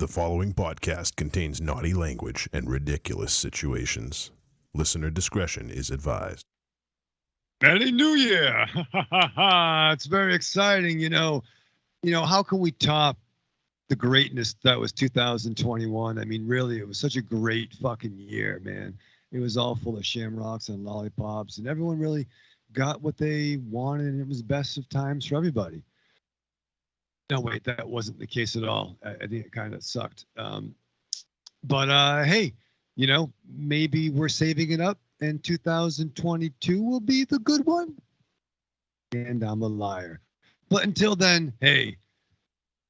The following podcast contains naughty language and ridiculous situations. Listener discretion is advised. Happy New Year! It's very exciting, you know. How can we top the greatness that was 2021? I mean, really, it was such a great fucking year, man. It was all full of shamrocks and lollipops, and everyone really got what they wanted, and it was best of times for everybody. No, wait, that wasn't the case at all. I think it kind of sucked. But hey, maybe we're saving it up, and 2022 will be the good one. And I'm a liar. But until then, hey,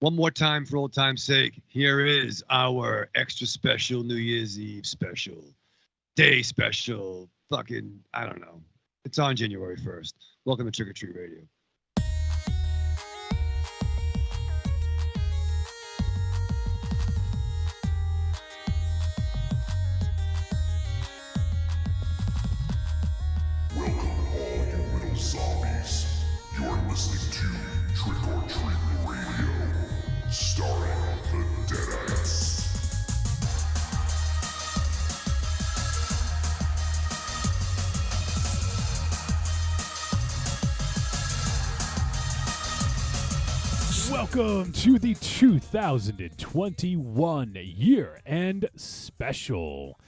one more time for old time's sake, here is our extra special New Year's Eve special, day special, fucking, I don't know. It's on January 1st. Welcome to Trick or Treat Radio. You're listening to Trick or Treat Radio, starring the Deadites. Welcome to the 2021 year-end special.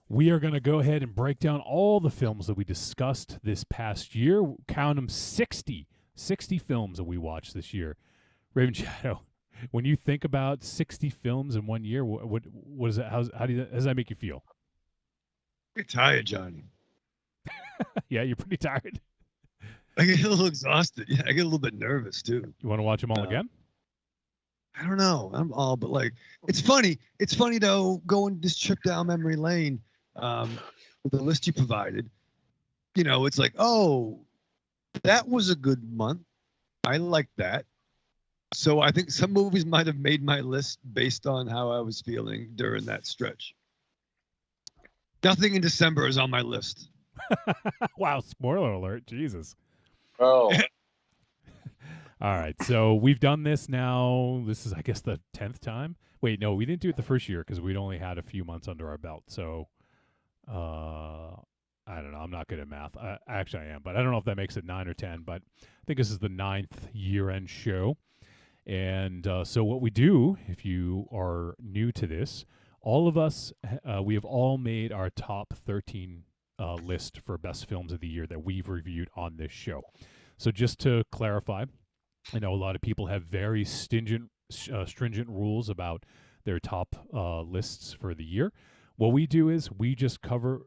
We are going to go ahead and break down all the films that we discussed this past year. Count them 60 films that we watched this year. Ravenshadow, when you think about 60 films in 1 year, what is that? How does that make you feel? You're tired, Johnny. Yeah, you're pretty tired. I get a little exhausted. Yeah, I get a little bit nervous too. You want to watch them all again? I don't know. But like, it's funny. It's funny though, going this trip down memory lane. With the list you provided, it's like, oh, that was a good month. I like that. So I think some movies might have made my list based on how I was feeling during that stretch. Nothing in December is on my list. Wow, spoiler alert. Jesus. Oh. All right, so we've done this now. This is, I guess, the 10th time. Wait, no, we didn't do it the first year because we'd only had a few months under our belt. So I don't know. I'm not good at math. Actually, I am, but I don't know if that makes it 9 or 10. But I think this is the 9th year-end show. And so what we do, if you are new to this, all of us, we have all made our top 13 list for best films of the year that we've reviewed on this show. So just to clarify, I know a lot of people have very stringent rules about their top lists for the year. What we do is we just cover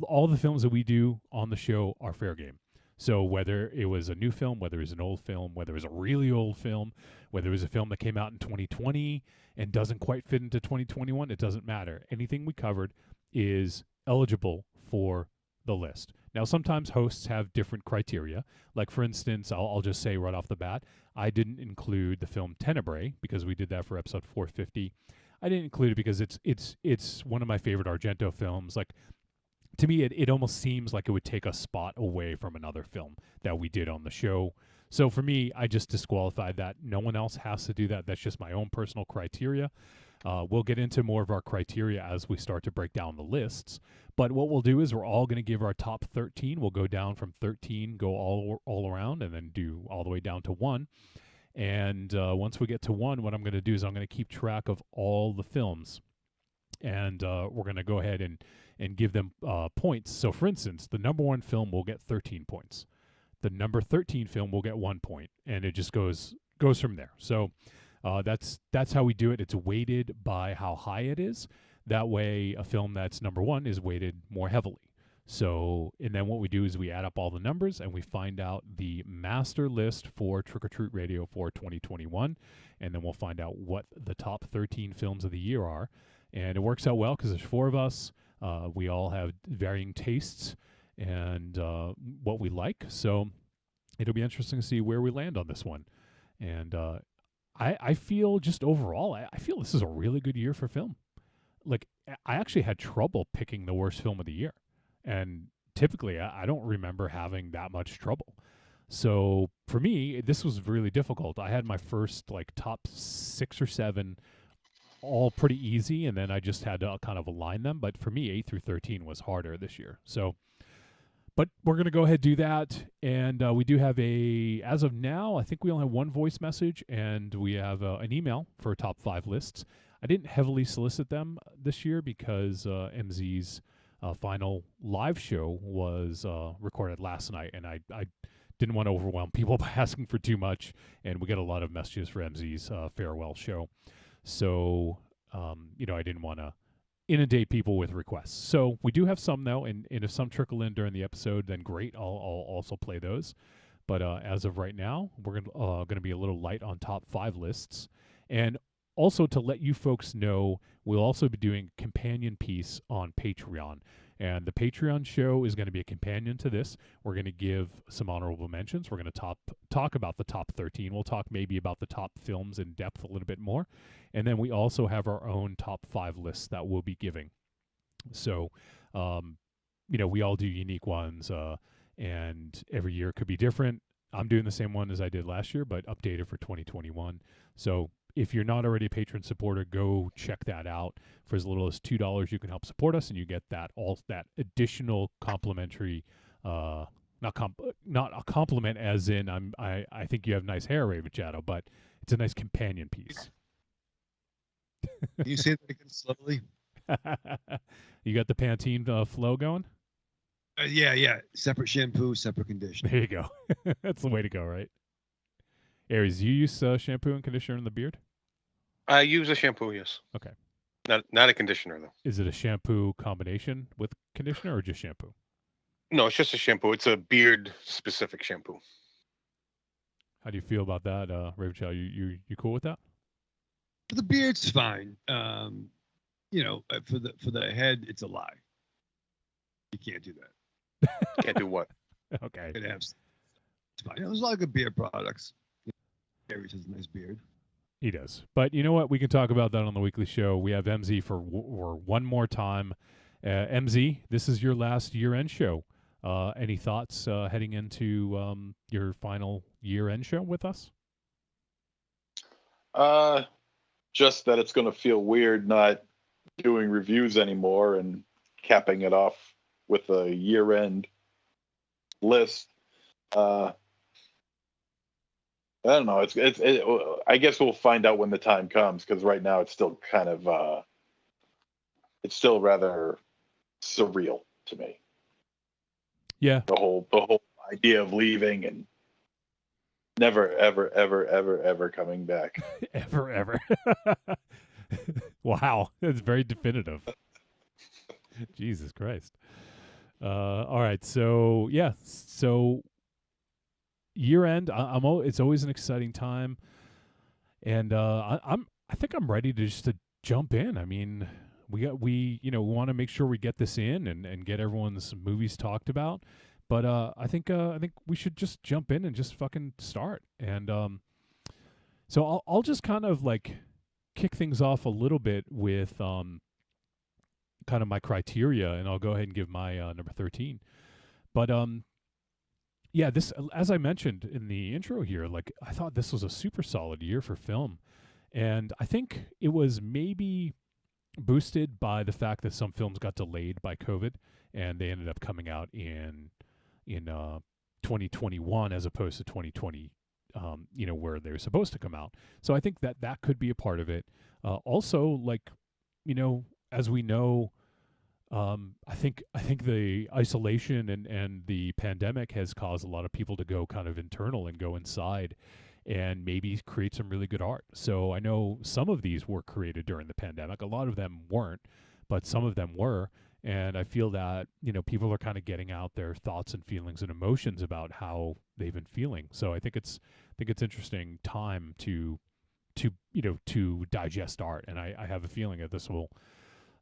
all the films that we do on the show are fair game. So whether it was a new film, whether it was an old film, whether it was a really old film, whether it was a film that came out in 2020 and doesn't quite fit into 2021, it doesn't matter. Anything we covered is eligible for the list. Now, sometimes hosts have different criteria. Like, for instance, I'll just say right off the bat, I didn't include the film Tenebrae because we did that for episode 450. I didn't include it because it's one of my favorite Argento films. Like, to me, it almost seems like it would take a spot away from another film that we did on the show. So for me, I just disqualified that. No one else has to do that. That's just my own personal criteria. We'll get into more of our criteria as we start to break down the lists. But what we'll do is we're all going to give our top 13. We'll go down from 13, go all around, and then do all the way down to 1. And once we get to 1, what I'm going to do is I'm going to keep track of all the films. And we're going to go ahead and give them points. So, for instance, the number 1 film will get 13 points. The number 13 film will get 1 point. And it just goes from there. So that's how we do it. It's weighted by how high it is. That way, a film that's number 1 is weighted more heavily. So, and then what we do is we add up all the numbers and we find out the master list for Trick or Treat Radio for 2021. And then we'll find out what the top 13 films of the year are. And it works out well because there's 4 of us. We all have varying tastes and what we like. So it'll be interesting to see where we land on this one. And I feel just overall, I feel this is a really good year for film. Like, I actually had trouble picking the worst film of the year. And typically, I don't remember having that much trouble. So for me, this was really difficult. I had my first, top 6 or 7 all pretty easy, and then I just had to kind of align them. But for me, 8 through 13 was harder this year. So, but we're going to go ahead and do that. And we do have as of now, I think we only have one voice message, and we have an email for top 5 lists. I didn't heavily solicit them this year because MZ's final live show was recorded last night, and I didn't want to overwhelm people by asking for too much, and we got a lot of messages for MZ's farewell show. So, I didn't want to inundate people with requests. So we do have some, though, and if some trickle in during the episode, then great. I'll also play those. But as of right now, we're going to be a little light on top 5 lists. And also to let you folks know, we'll also be doing a companion piece on Patreon. And the Patreon show is going to be a companion to this. We're going to give some honorable mentions. We're going to talk about the top 13. We'll talk maybe about the top films in depth a little bit more. And then we also have our own top 5 lists that we'll be giving. So, we all do unique ones, and every year could be different. I'm doing the same one as I did last year, but updated for 2021. So if you're not already a patron supporter, go check that out. For as little as $2, you can help support us, and you get that additional complimentary, not a compliment as in I think you have nice hair, Ravenshadow, but it's a nice companion piece. Can you say that again slowly? You got the Pantene flow going? Yeah. Separate shampoo, separate conditioner. There you go. That's the way to go, right? Aries, you use shampoo and conditioner in the beard? I use a shampoo, yes. Okay. Not a conditioner, though. Is it a shampoo combination with conditioner or just shampoo? No, it's just a shampoo. It's a beard-specific shampoo. How do you feel about that, Ravenshadow? You cool with that? For the beard's fine. For the head, it's a lie. You can't do that. Can't do what? Okay. It's fine. There's a lot of good beard products. Aries has a nice beard. He does. But you know what? We can talk about that on the weekly show. We have MZ for one more time. MZ, this is your last year-end show. Any thoughts heading into your final year-end show with us? Just that it's going to feel weird not doing reviews anymore and capping it off with a year-end list. I don't know. I guess we'll find out when the time comes, because right now it's still kind of it's still rather surreal to me. Yeah. The whole idea of leaving and never ever coming back. ever. Wow, that's very definitive. Jesus Christ. All right, so yeah, year end. It's always an exciting time, and I think I'm ready to jump in. I mean, we want to make sure we get this in and get everyone's movies talked about. But I think we should just jump in and just fucking start. And so I'll just kind of like kick things off a little bit with kind of my criteria, and I'll go ahead and give my number 13. But yeah, this, as I mentioned in the intro here, like I thought this was a super solid year for film, and I think it was maybe boosted by the fact that some films got delayed by COVID, and they ended up coming out in 2021 as opposed to 2020, where they're supposed to come out. So I think that could be a part of it. Also, like, as we know, I think the isolation and the pandemic has caused a lot of people to go kind of internal and go inside and maybe create some really good art. So I know some of these were created during the pandemic. A lot of them weren't, but some of them were. And I feel that, people are kind of getting out their thoughts and feelings and emotions about how they've been feeling. So I think it's interesting time to digest art. And I have a feeling that this will,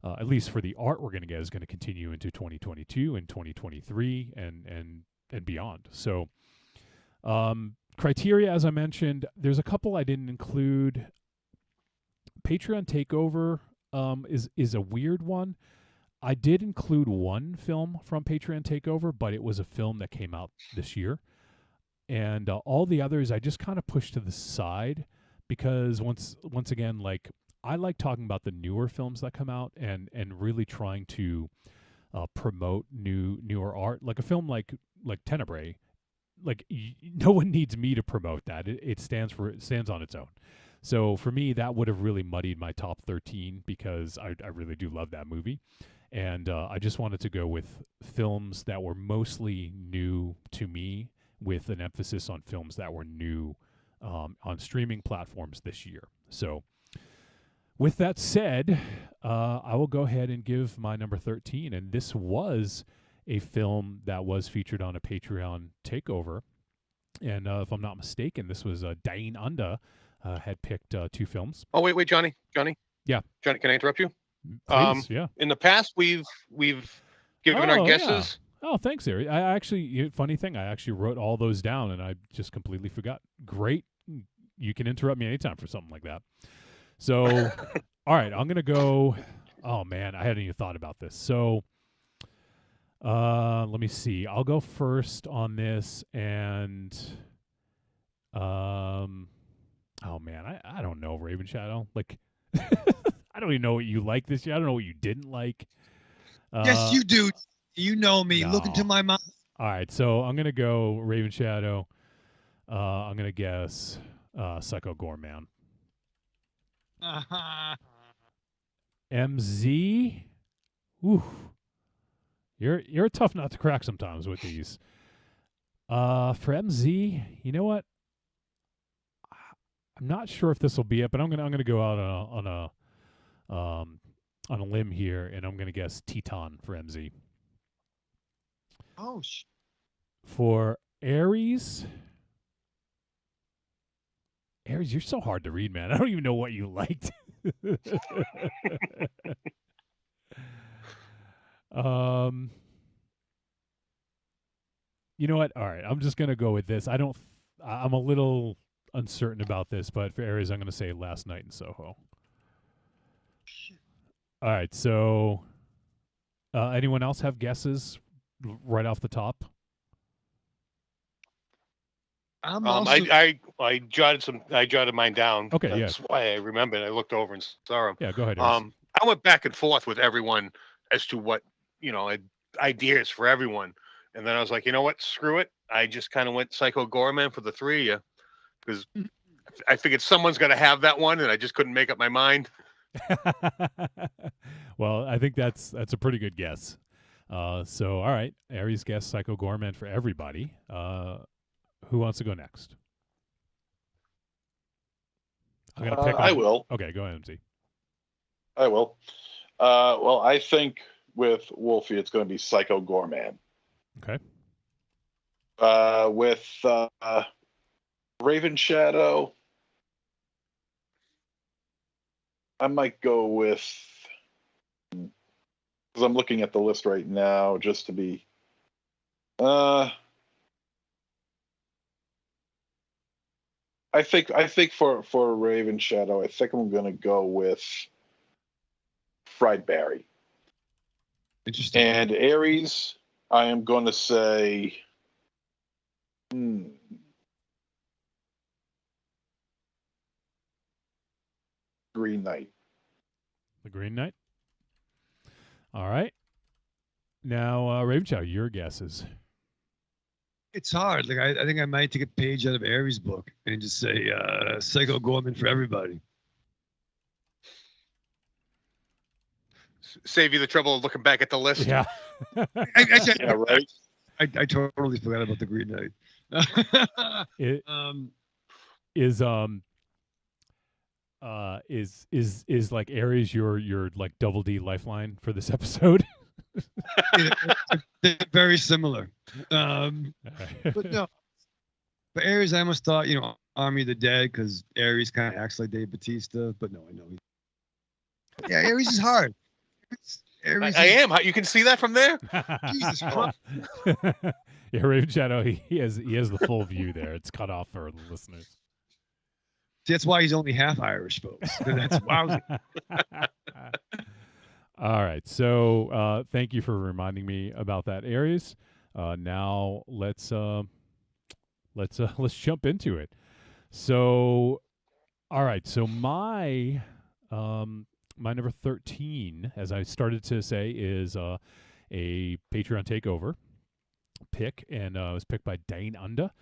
at least for the art we're going to get, is going to continue into 2022 and 2023 and beyond. So, criteria, as I mentioned, there's a couple I didn't include. Patreon Takeover is a weird one. I did include one film from Patreon Takeover, but it was a film that came out this year. And all the others I just kind of pushed to the side because once again, like, I like talking about the newer films that come out and really trying to promote newer art. Like a film like Tenebrae, like no one needs me to promote that. It stands on its own. So for me, that would have really muddied my top 13 because I really do love that movie. And I just wanted to go with films that were mostly new to me, with an emphasis on films that were new on streaming platforms this year. So with that said, I will go ahead and give my number 13. And this was a film that was featured on a Patreon takeover. And if I'm not mistaken, this was Dane Unda had picked 2 films. Oh, wait, Johnny. Yeah. Johnny, can I interrupt you? Please, yeah. In the past, we've given our guesses. Yeah. Oh, thanks, Ari. I actually, funny thing, I actually wrote all those down and I just completely forgot. Great. You can interrupt me anytime for something like that. So, all right, I'm going to go. Oh, man, I hadn't even thought about this. So, let me see. I'll go first on this. And, oh, man, I don't know, Ravenshadow. Like, I don't even know what you like this year. I don't know what you didn't like. Yes, you do. You know me. No. Look into my mouth. All right, so I'm gonna go Ravenshadow. I'm gonna guess Psycho Gorman. MZ. Ooh, you're a tough nut to crack sometimes with these. For MZ, you know what? I'm not sure if this will be it, but I'm gonna go out on a limb here, and I'm gonna guess Teton for MZ. Oh, For Aries, you're so hard to read, man. I don't even know what you liked. You know what? All right, I'm just gonna go with this. I'm a little uncertain about this, but for Aries, I'm gonna say Last Night in Soho. All right, so anyone else have guesses right off the top? I jotted mine down. Okay, That's why I remembered. I looked over and saw them. Yeah, go ahead. Aries. I went back and forth with everyone as to what ideas for everyone, and then I was like, you know what, screw it. I just kind of went Psycho Gorman for the 3 of you because I figured someone's going to have that one, and I just couldn't make up my mind. Well, I think that's a pretty good guess. So, all right, Aries guessed Psycho Gorman for everybody. Who wants to go next? I'm gonna pick. I will. Okay, go ahead, MC. I will. Well, I think with Wolfie, it's going to be Psycho Gorman. Okay. With Ravenshadow, I might go with, because I'm looking at the list right now, just to be. I think for Ravenshadow, I think I'm going to go with Fried Berry. interesting. And Aries, I am going to say. Green Knight. The Green Knight. All right. Now, Ravenshadow, your guesses. It's hard. Like I think I might take a page out of Aries' book and just say Psycho Gorman for everybody. Save you the trouble of looking back at the list. Yeah. Yeah, right. I totally forgot about the Green Knight. It is like Aries your like double D lifeline for this episode? They're very similar. But no. For Aries, I almost thought, Army of the Dead, because Aries kind of acts like Dave Bautista, but no, I know. Yeah, Aries is hard. I am. You can see that from there. Jesus Christ. Yeah, Ravenshadow, he has the full view there. It's cut off for the listeners. See, that's why he's only half Irish, folks. That's wowzy. All right. So thank you for reminding me about that, Aries. Now let's jump into it. So, all right. So my My number 13, as I started to say, is a Patreon takeover pick, and it was picked by Dane Unda.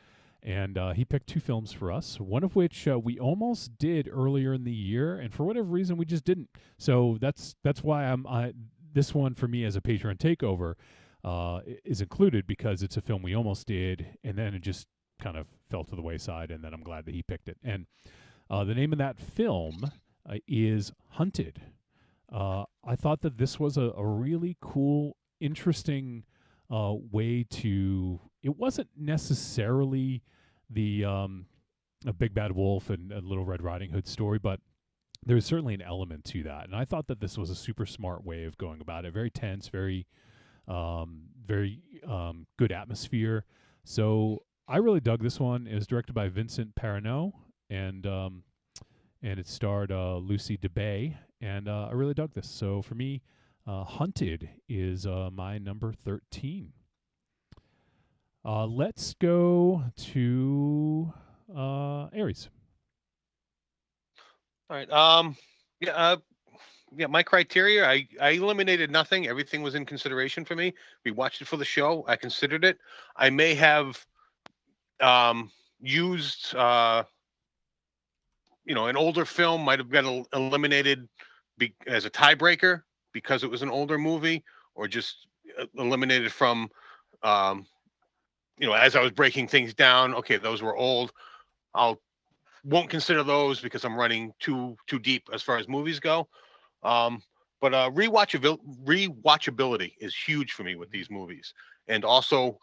And he picked 2 films for us, one of which we almost did earlier in the year, and for whatever reason we just didn't. So that's why this one for me as a Patreon takeover is included, because it's a film we almost did, and then it just kind of fell to the wayside, and then I'm glad that he picked it. And the name of that film is Hunted. I thought that this was a really cool, interesting way to. It wasn't necessarily the a Big Bad Wolf and a Little Red Riding Hood story, but there's certainly an element to that. And I thought that this was a super smart way of going about it. Very tense, very good atmosphere. So I really dug this one. It was directed by Vincent Perrineau, and it starred Lucy DeBay, and I really dug this. So for me, Hunted is my number 13. Let's go to Aries. All right. Yeah. My criteria, I eliminated nothing. Everything was in consideration for me. We watched it for the show. I considered it. I may have used, an older film might have got eliminated as a tiebreaker because it was an older movie, or just eliminated from, as I was breaking things down. Okay, those were old. Won't consider those because I'm running too deep as far as movies go. But rewatchability is huge for me with these movies, and also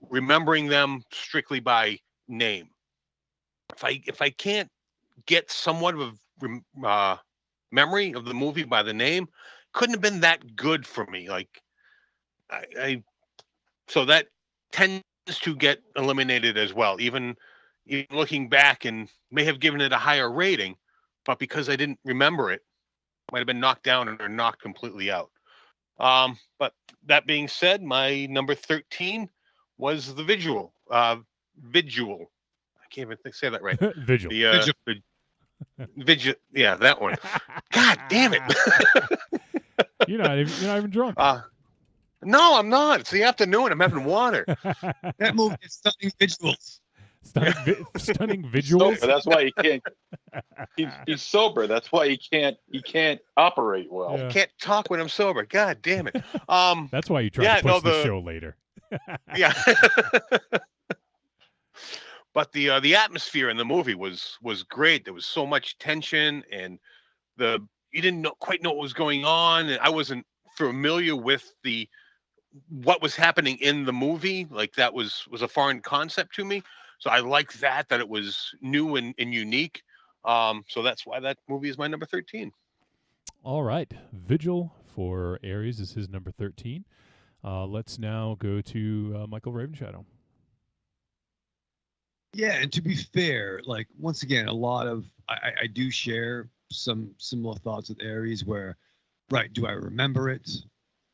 remembering them strictly by name. If I can't get somewhat of a memory of the movie by the name, couldn't have been that good for me. Like so that tends to get eliminated as well. Even looking back, and may have given it a higher rating, but because I didn't remember it, might have been knocked down or knocked completely out. But that being said, my number 13 was The Vigil. Vigil. I can't even say that right. Vigil. Vigil. Yeah, that one. God damn it. You're not even drunk. No, I'm not. It's the afternoon. I'm having water. That movie is stunning visuals. Stunning visuals. Sober, that's why he can't. He's sober. That's why he can't operate well. Yeah. Can't talk when I'm sober. God damn it. That's why you try to push the show later. Yeah. But the atmosphere in the movie was great. There was so much tension, and you didn't quite know what was going on, and I wasn't familiar with what was happening in the movie. Like, that was a foreign concept to me. So I liked that it was new and unique. So that's why that movie is my number 13. All right. Vigil for Aries is his number 13. Let's now go to Michael Ravenshadow. Yeah, and to be fair, like, once again, a lot of I do share some similar thoughts with Aries, where, right, do I remember it?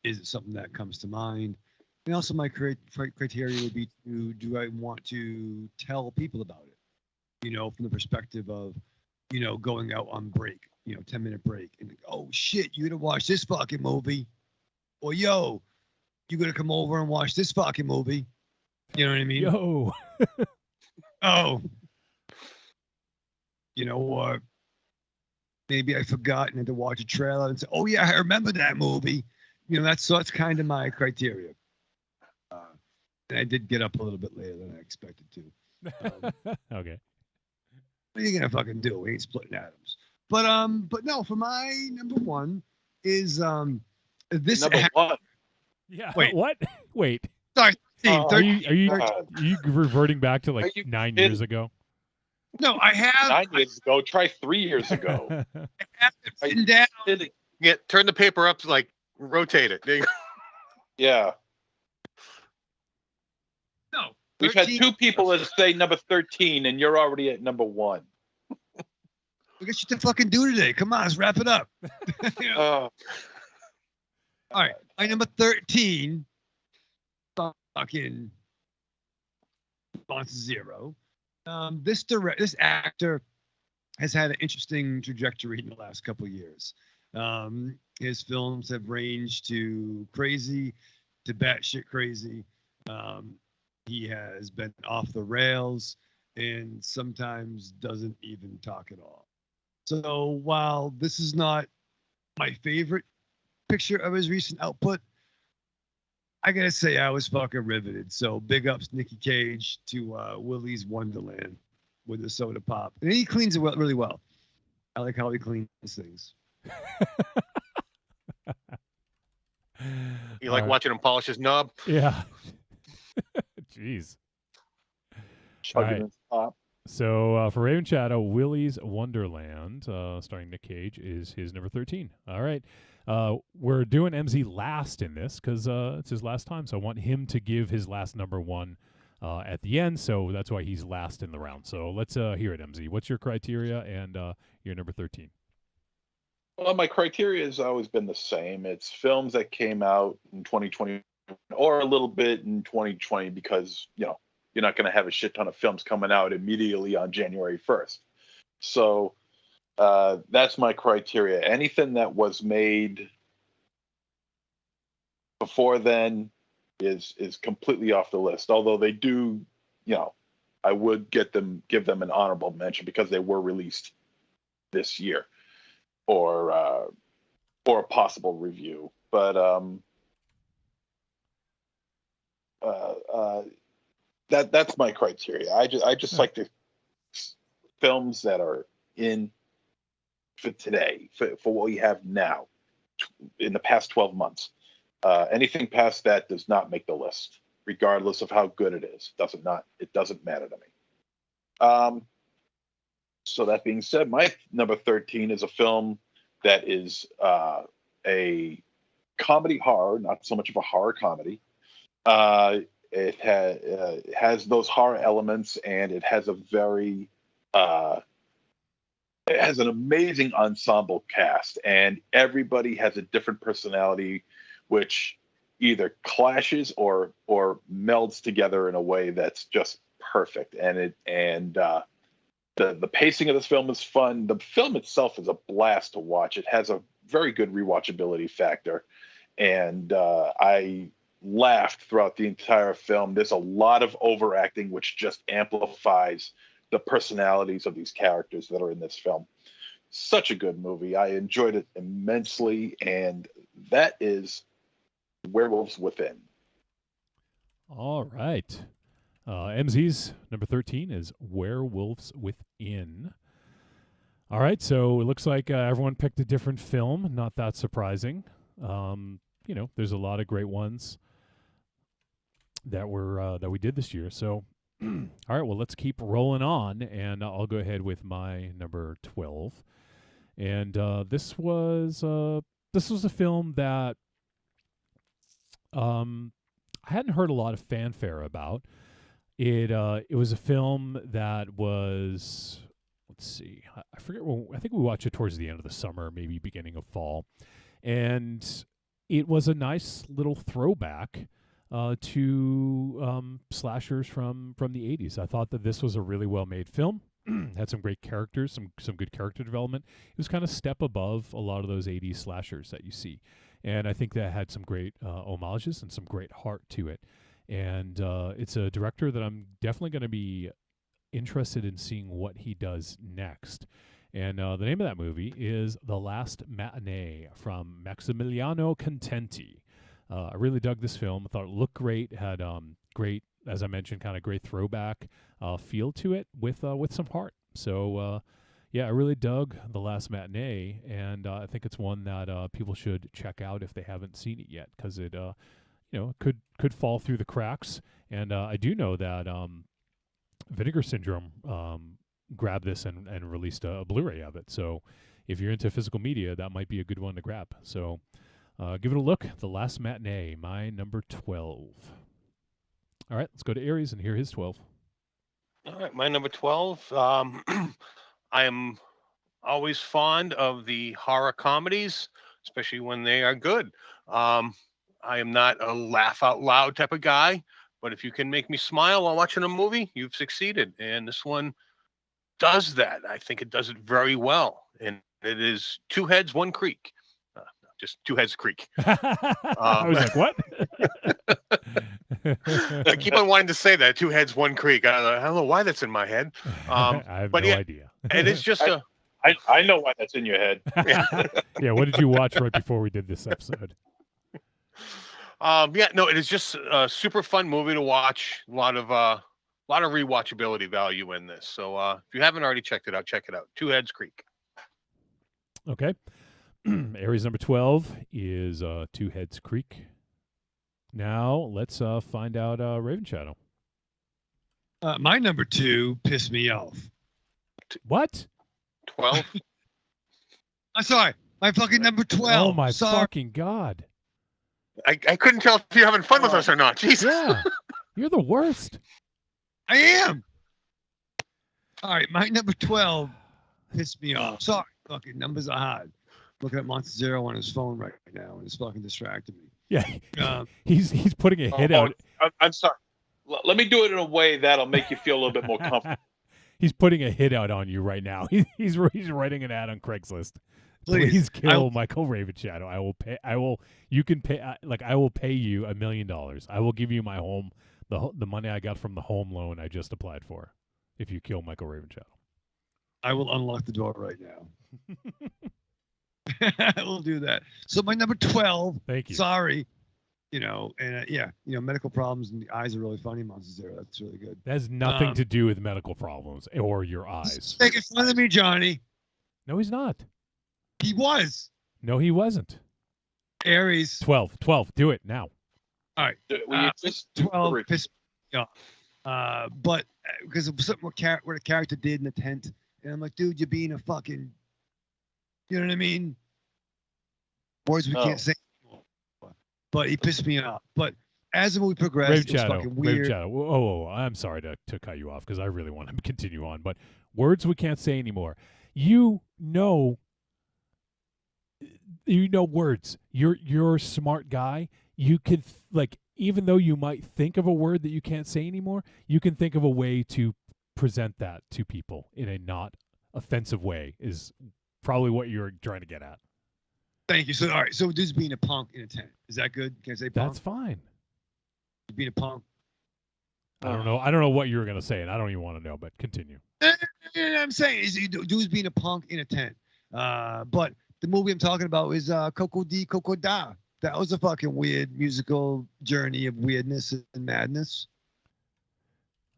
Is it something that comes to mind? And also my criteria would be do I want to tell people about it? From the perspective of, going out on break, 10-minute break, and oh shit, you gotta watch this fucking movie, or yo, you gotta come over and watch this fucking movie. You know what I mean? Yo. Oh. Or maybe I forgot and had to watch a trailer and say, oh yeah, I remember that movie. That's kind of my criteria. And I did get up a little bit later than I expected to. Okay. What are you gonna fucking do? We ain't splitting atoms. But no, for my number one is this Number one. Yeah. Wait. What? Wait. Sorry, Are you reverting back to like Are you 9 kidding? years ago? No, I have 9 years ago. Try 3 years ago. I have it written down. Yeah, turn the paper up, like, rotate it. There you go. Yeah. No, We've had 13. 2 people that say number 13, and you're already at number 1. We got shit to fucking do today. Come on, let's wrap it up. All right, my number 13, fucking MonsterZero. This actor has had an interesting trajectory in the last couple of years. His films have ranged to crazy, to batshit crazy. He has been off the rails and sometimes doesn't even talk at all. So while this is not my favorite picture of his recent output, I gotta say I was fucking riveted. So big ups Nicky Cage to Willy's Wonderland with the soda pop, and he cleans it really well. I like how he cleans things. You like watching him polish his knob? Yeah. Jeez. Chugging Right. his pop. So for Ravenshadow, Willy's Wonderland, starring Nick Cage, is his number 13. All right. We're doing MZ last in this because it's his last time. So I want him to give his last number one at the end. So that's why he's last in the round. So let's hear it, MZ. What's your criteria and your number 13? Well, my criteria has always been the same. It's films that came out in 2020 or a little bit in 2020 because, you're not going to have a shit ton of films coming out immediately on January 1st. So that's my criteria. Anything that was made before then is completely off the list. Although they do, I would give them an honorable mention because they were released this year. Or a possible review, but that's my criteria. I just like the films that are in for today, for what we have now, in the past 12 months. Anything past that does not make the list, regardless of how good it is. It doesn't matter to me. So that being said, my number 13 is a film that is a comedy horror, not so much of a horror comedy. It has those horror elements, and it has it has an amazing ensemble cast, and everybody has a different personality, which either clashes or melds together in a way that's just perfect. And the pacing of this film is fun. The film itself is a blast to watch. It has a very good rewatchability factor. And I laughed throughout the entire film. There's a lot of overacting, which just amplifies the personalities of these characters that are in this film. Such a good movie. I enjoyed it immensely. And that is Werewolves Within. All right. MZ's number 13 is Werewolves Within. All right, so it looks like everyone picked a different film. Not that surprising. There's a lot of great ones that we did this year. So, all right, well, let's keep rolling on, and I'll go ahead with my number 12. And this was a film that I hadn't heard a lot of fanfare about. It was a film that was, let's see, I forget. I think we watched it towards the end of the summer, maybe beginning of fall, and it was a nice little throwback to slashers from the 80s. I thought that this was a really well made film. Had some great characters, some good character development. It was kind of step above a lot of those 80s slashers that you see, and I think that had some great homages and some great heart to it. And it's a director that I'm definitely going to be interested in seeing what he does next. And the name of that movie is The Last Matinee from Maximiliano Contenti. I really dug this film. I thought it looked great. Had great, as I mentioned, kind of great throwback feel to it with some heart. So, I really dug The Last Matinee, and I think it's one that people should check out if they haven't seen it yet, because it could fall through the cracks. And I do know that Vinegar Syndrome grabbed this and released a Blu-ray of it. So if you're into physical media, that might be a good one to grab. So give it a look. The Last Matinee, my number 12. All right, let's go to Aries and hear his 12. All right, my number 12. I am always fond of the horror comedies, especially when they are good. I am not a laugh out loud type of guy, but if you can make me smile while watching a movie, you've succeeded. And this one does that. I think it does it very well, and it is Two Heads, One Creek. No, just Two Heads Creek. I was like, what? I keep on wanting to say that Two Heads, One Creek. I don't know why that's in my head. I have but no yeah, idea. And it's just a. I know why that's in your head. Yeah, what did you watch right before we did this episode? It is just a super fun movie to watch. A lot of rewatchability value in this. So if you haven't already checked it out, check it out. Two Heads Creek. Okay. Aries number 12 is Two Heads Creek. Now let's find out Ravenshadow. My number 2 pissed me off. What? 12. I'm sorry. My fucking number 12. Oh my sorry. fucking God. I couldn't tell if you're having fun with us or not. Jesus. Yeah. You're the worst. I am. All right. My number 12 pissed me off. Sorry. Fucking numbers are hard. Looking at MonsterZero on his phone right now, and it's fucking distracting me. Yeah. He's putting a hit out. I'm sorry. Let me do it in a way that'll make you feel a little bit more comfortable. He's putting a hit out on you right now. He's writing an ad on Craigslist. Please kill Michael Ravenshadow. I will pay. You can pay. I will pay you $1 million. I will give you my home, the money I got from the home loan I just applied for, if you kill Michael Ravenshadow. I will unlock the door right now. I will do that. So my number 12. Thank you. Sorry. Medical problems and the eyes are really funny. MonsterZero. That's really good. That has nothing to do with medical problems or your eyes. Making fun of me, Johnny. No, he's not. He was. No, he wasn't. Aries. 12. Do it now. All right. Will you just 12 pissed me off. But because of something what a character did in the tent. And I'm like, dude, you're being a fucking, you know what I mean? Words we can't say anymore. But he pissed me off. But as the movie progressed, it was fucking weird. Ravenshadow. Oh, I'm sorry to cut you off because I really want to continue on. But words we can't say anymore. You know words. You're a smart guy. You can even though you might think of a word that you can't say anymore, you can think of a way to present that to people in a not offensive way is probably what you're trying to get at. Thank you. So all right, so dude's being a punk in a tent. Is that good? Can I say punk? That's fine. Being a punk. I don't know what you were gonna say, and I don't even want to know. But continue. I'm saying is dude's being a punk in a tent. But the movie I'm talking about is Coco Di Coco Da. That was a fucking weird musical journey of weirdness and madness.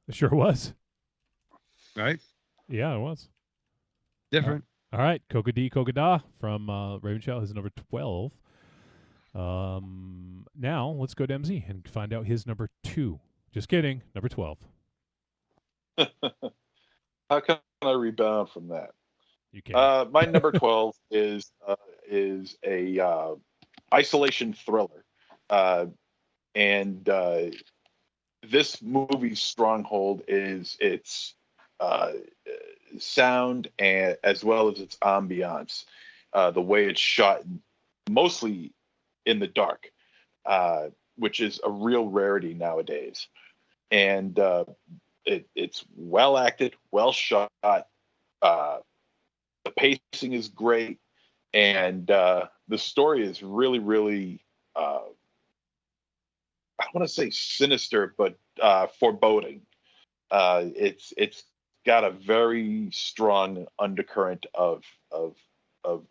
It sure was. Right? Yeah, it was. Different. All right, Coco Di Coco Da from Ravenshadow is number 12. Now let's go to MZ and find out his number 2. Just kidding, number 12. How can I rebound from that? You can. My number 12 is a isolation thriller, and this movie's stronghold is its sound and as well as its ambiance, the way it's shot mostly in the dark, which is a real rarity nowadays, and it's well acted, well shot. The pacing is great, and the story is really, really, I don't want to say sinister, but foreboding. It's got a very strong undercurrent of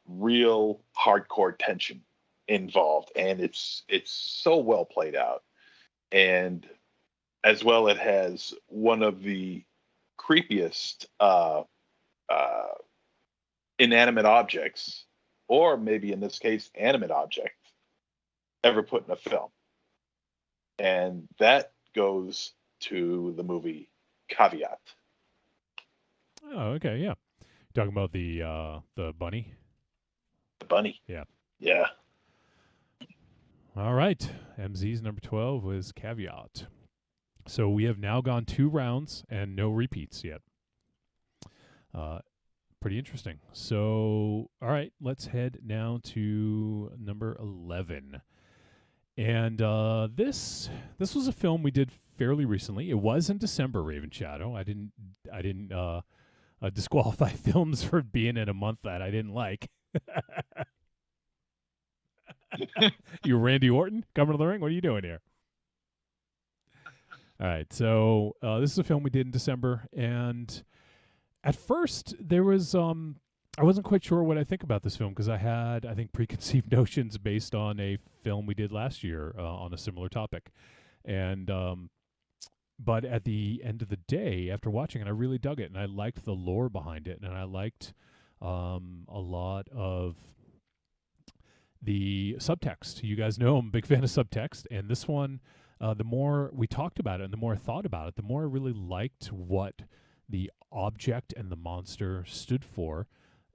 real hardcore tension involved, and it's so well played out. And as well, it has one of the creepiest inanimate objects, or maybe in this case, animate object, ever put in a film. And that goes to the movie Caveat. Oh, okay, yeah. Talking about the bunny? The bunny. Yeah. Yeah. All right. MZ's number 12 was Caveat. So we have now gone 2 rounds and no repeats yet. Pretty interesting. So, all right, let's head now to number 11. And this was a film we did fairly recently. It was in December, Ravenshadow. I didn't disqualify films for being in a month that I didn't like. You Randy Orton coming to the ring? What are you doing here? All right, so this is a film we did in December, and at first there was I wasn't quite sure what I think about this film because I had, I think, preconceived notions based on a film we did last year on a similar topic, and but at the end of the day, after watching it, I really dug it, and I liked the lore behind it, and I liked a lot of the subtext. You guys know I'm a big fan of subtext, and this one, the more we talked about it and the more I thought about it, the more I really liked what the object and the monster stood for,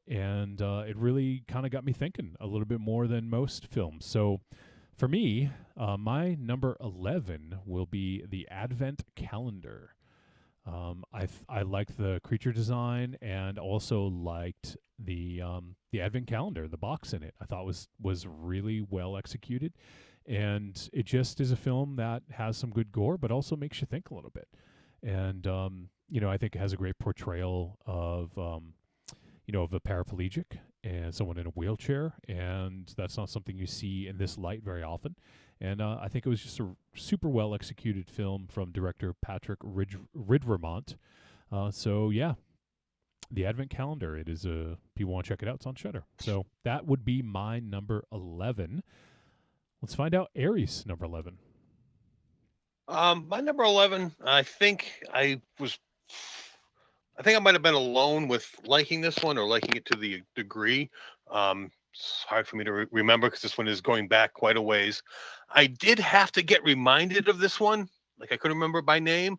and it really kind of got me thinking a little bit more than most films. So for me, my number 11 will be the Advent Calendar. I liked the creature design and also liked the Advent Calendar, the box in it. I thought was really well executed, and it just is a film that has some good gore, but also makes you think a little bit. And I think it has a great portrayal of of a paraplegic and someone in a wheelchair, and that's not something you see in this light very often. And I think it was just a super well executed film from director Patrick Ridvermont. So yeah, the Advent Calendar. It is if you want to check it out, it's on Shudder. So that would be my number 11. Let's find out Aries' number 11. My number 11, I think I might have been alone with liking this one or liking it to the degree. It's hard for me to remember because this one is going back quite a ways. I did have to get reminded of this one. Like I couldn't remember by name,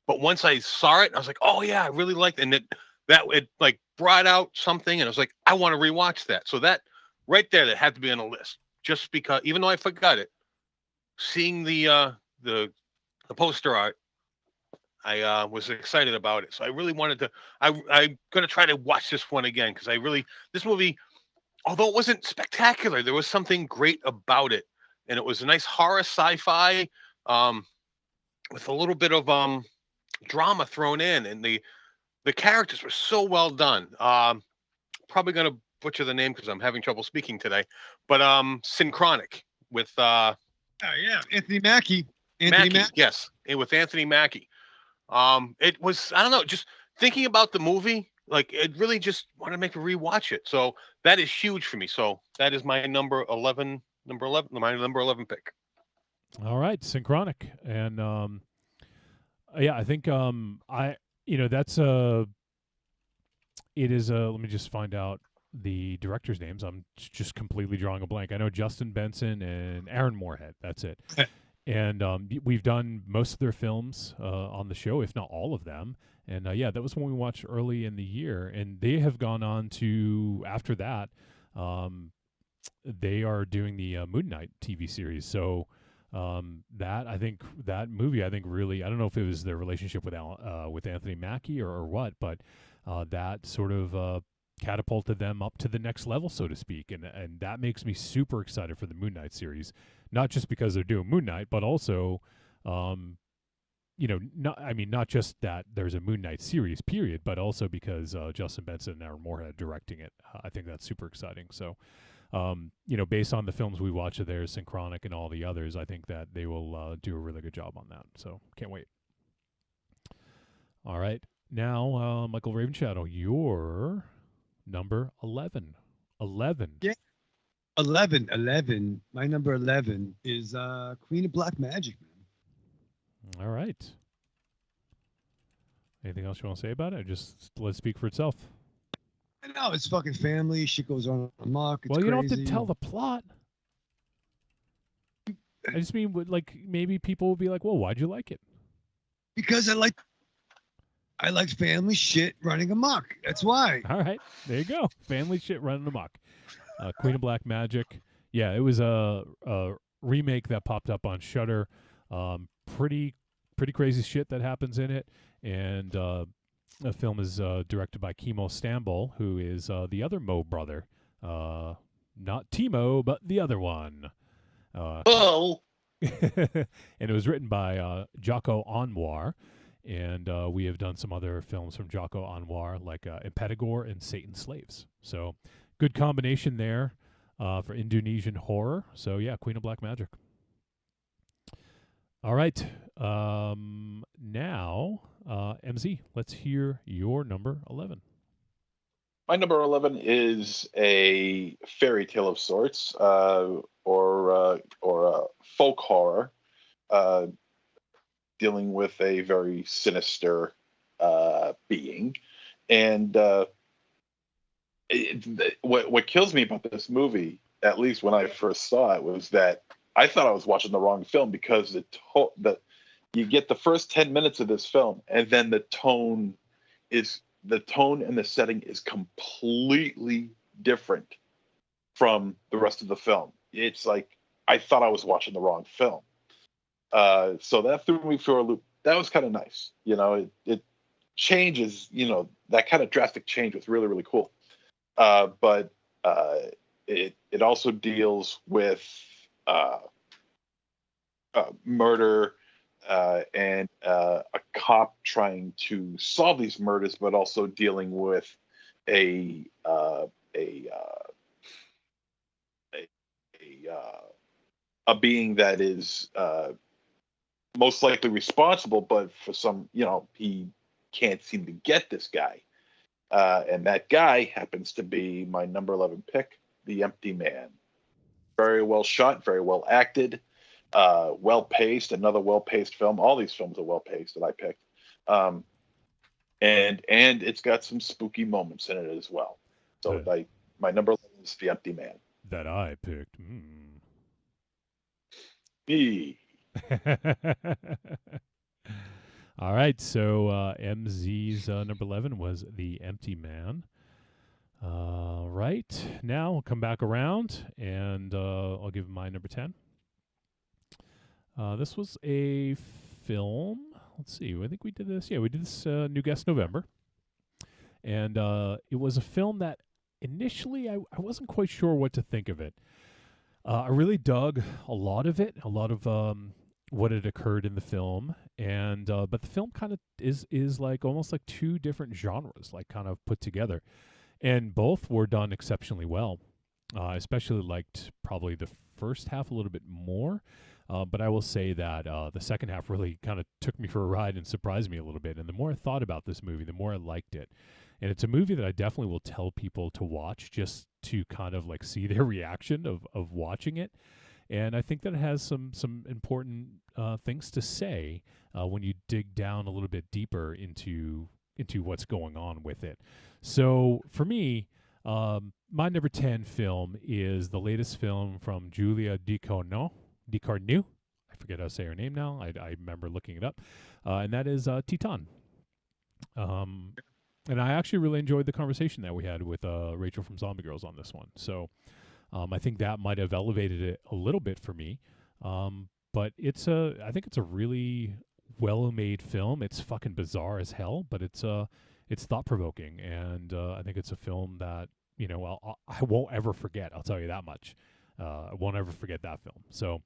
but once I saw it, I was like, oh yeah, I really liked it. And it like brought out something, and I was like, I want to rewatch that. So that right there, that had to be on the list, just because, even though I forgot it, seeing the poster art, I was excited about it. So I really wanted to. I'm gonna try to watch this one again because this movie, although it wasn't spectacular, there was something great about it, and it was a nice horror sci-fi with a little bit of drama thrown in, and the characters were so well done. Probably gonna butcher the name because I'm having trouble speaking today, but Synchronic with Oh yeah, Anthony Mackie. Mackie, yes, with Anthony Mackie. It was, I don't know, just thinking about the movie, like it really just wanted to make me rewatch it. So that is huge for me. So that is my number 11, my number 11 pick. All right, Synchronic. And I think that's it is let me just find out the directors' names. I'm just completely drawing a blank. I know Justin Benson and Aaron Moorhead. That's it. And we've done most of their films on the show, if not all of them. And that was one we watched early in the year. And they have gone on to, after that, they are doing the Moon Knight TV series. So that movie, really, I don't know if it was their relationship with Anthony Mackie or what, but that sort of catapulted them up to the next level, so to speak. And that makes me super excited for the Moon Knight series. Not just because they're doing Moon Knight, but also, not just that there's a Moon Knight series, period, but also because Justin Benson and Aaron Moorhead directing it. I think that's super exciting. So, based on the films we watch of theirs, Synchronic and all the others, I think that they will do a really good job on that. So, can't wait. All right. Now, Michael Ravenshadow, your number 11. 11. Yeah. 11. My number 11 is Queen of Black Magic, man. All right. Anything else you want to say about it? Or just let it speak for itself. I know, it's fucking family. Shit goes on amok. It's you don't have crazy. to tell the plot. I just mean, like, maybe people will be like, well, why'd you like it? Because I like family shit running amok. That's why. All right. There you go. Family shit running amok. Queen of Black Magic. Yeah, it was a remake that popped up on Shudder. Pretty crazy shit that happens in it. And the film is directed by Kimo Stambul, who is the other Mo brother. Not Timo, but the other one. Oh. And it was written by Jocko Anwar. And we have done some other films from Jocko Anwar, like Impetigore and Satan's Slaves. So good combination there for Indonesian horror. So yeah, Queen of Black Magic. All right. Now, MZ, let's hear your number 11. My number 11 is a fairy tale of sorts, or a folk horror, uh, dealing with a very sinister being. And what kills me about this movie, at least when I first saw it, was that I thought I was watching the wrong film, because you get the first 10 minutes of this film, and then the tone and the setting is completely different from the rest of the film. It's like I thought I was watching the wrong film. So that threw me for a loop. That was kind of nice. It changes, that kind of drastic change was really, really cool. But it also deals with murder, and a cop trying to solve these murders, but also dealing with a being that is most likely responsible, but for some, he can't seem to get this guy. And that guy happens to be my number 11 pick, The Empty Man. Very well shot, very well acted, well paced. Another well paced film. All these films are well paced that I picked, and it's got some spooky moments in it as well. So my number 11 is The Empty Man. That I picked. Me. All right, so MZ's number 11 was The Empty Man. Right, now we'll come back around, and I'll give my number 10. This was a film. Let's see, I think we did this. Yeah, we did this New Guest November. And it was a film that initially I wasn't quite sure what to think of it. I really dug a lot of it, a lot of what had occurred in the film, and but the film kind of is like almost like two different genres, like kind of put together, and both were done exceptionally well. I especially liked probably the first half a little bit more, but I will say that the second half really kind of took me for a ride and surprised me a little bit. And the more I thought about this movie, the more I liked it. And it's a movie that I definitely will tell people to watch, just to kind of like see their reaction of watching it. And I think that it has some important things to say when you dig down a little bit deeper into what's going on with it. So for me, my number 10 film is the latest film from Julia Ducournau. I forget how to say her name now. I remember looking it up. And that is Titan. And I actually really enjoyed the conversation that we had with Rachel from Zombie Girls on this one. So I think that might have elevated it a little bit for me. But I think it's a really well-made film. It's fucking bizarre as hell, but it's thought-provoking. And I think it's a film that, I won't ever forget. I'll tell you that much. I won't ever forget that film. So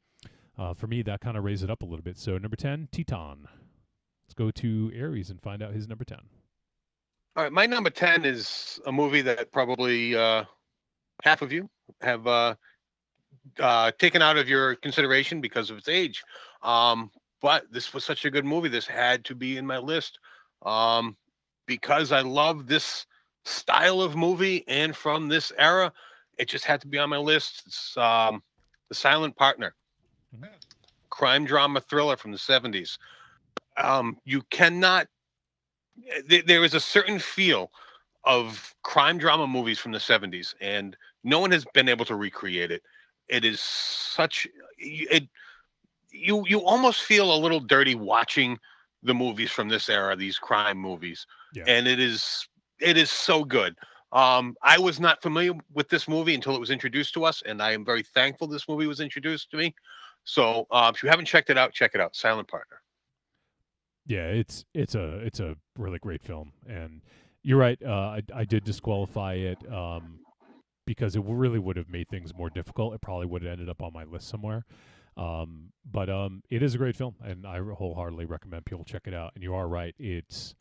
for me, that kind of raised it up a little bit. So number 10, Titan. Let's go to Aries and find out his number 10. All right, my number 10 is a movie that probably half of you have taken out of your consideration because of its age. But this was such a good movie. This had to be in my list because I love this style of movie, and from this era, it just had to be on my list. It's The Silent Partner, crime drama thriller from the 70s. You cannot. There is a certain feel of crime drama movies from the 70s, and no one has been able to recreate it. It is such you almost feel a little dirty watching the movies from this era, these crime movies. Yeah. And it is so good. I was not familiar with this movie until it was introduced to us, and I am very thankful this movie was introduced to me. So if you haven't checked it out, check it out. Silent Partner. Yeah, it's a really great film, and you're right. I did disqualify it because it really would have made things more difficult. It probably would have ended up on my list somewhere. But it is a great film, and I wholeheartedly recommend people check it out. And you are right; it's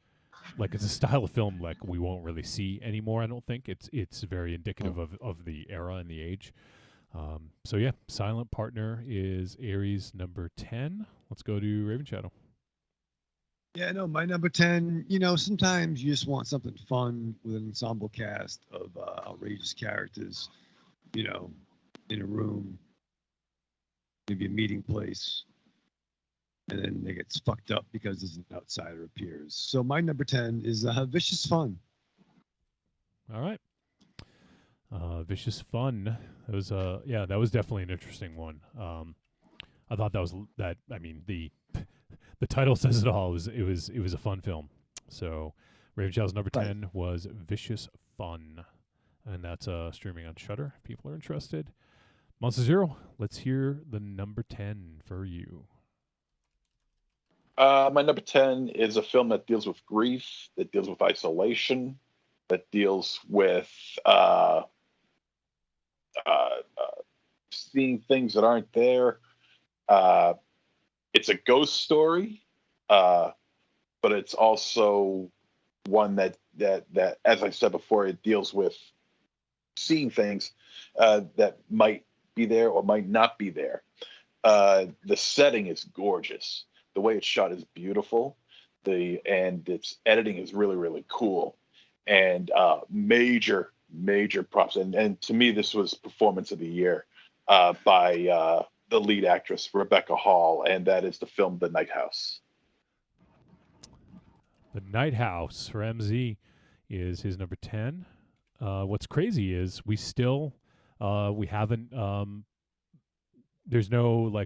a style of film like we won't really see anymore. I don't think it's very indicative of the era and the age. So yeah, Silent Partner is Aries number 10. Let's go to Ravenshadow. Yeah, no, my number 10, sometimes you just want something fun with an ensemble cast of outrageous characters, in a room, maybe a meeting place, and then they get fucked up because there's an outsider appears. So my number 10 is Vicious Fun. All right. Vicious Fun. That was that was definitely an interesting one. I thought the title says it all. It was a fun film. So Ravenshadow's number 10 was Vicious Fun. And that's streaming on Shudder if people are interested. MonsterZero, let's hear the number 10 for you. My number 10 is a film that deals with grief, that deals with isolation, that deals with seeing things that aren't there. It's a ghost story, but it's also one that, as I said before, it deals with seeing things that might be there or might not be there. The setting is gorgeous. The way it's shot is beautiful. And its editing is really, really cool. And major props. And to me, this was performance of the year by the lead actress, Rebecca Hall, and that is the film The Night House. The Night House for MZ is his number 10. What's crazy is we still we haven't there's no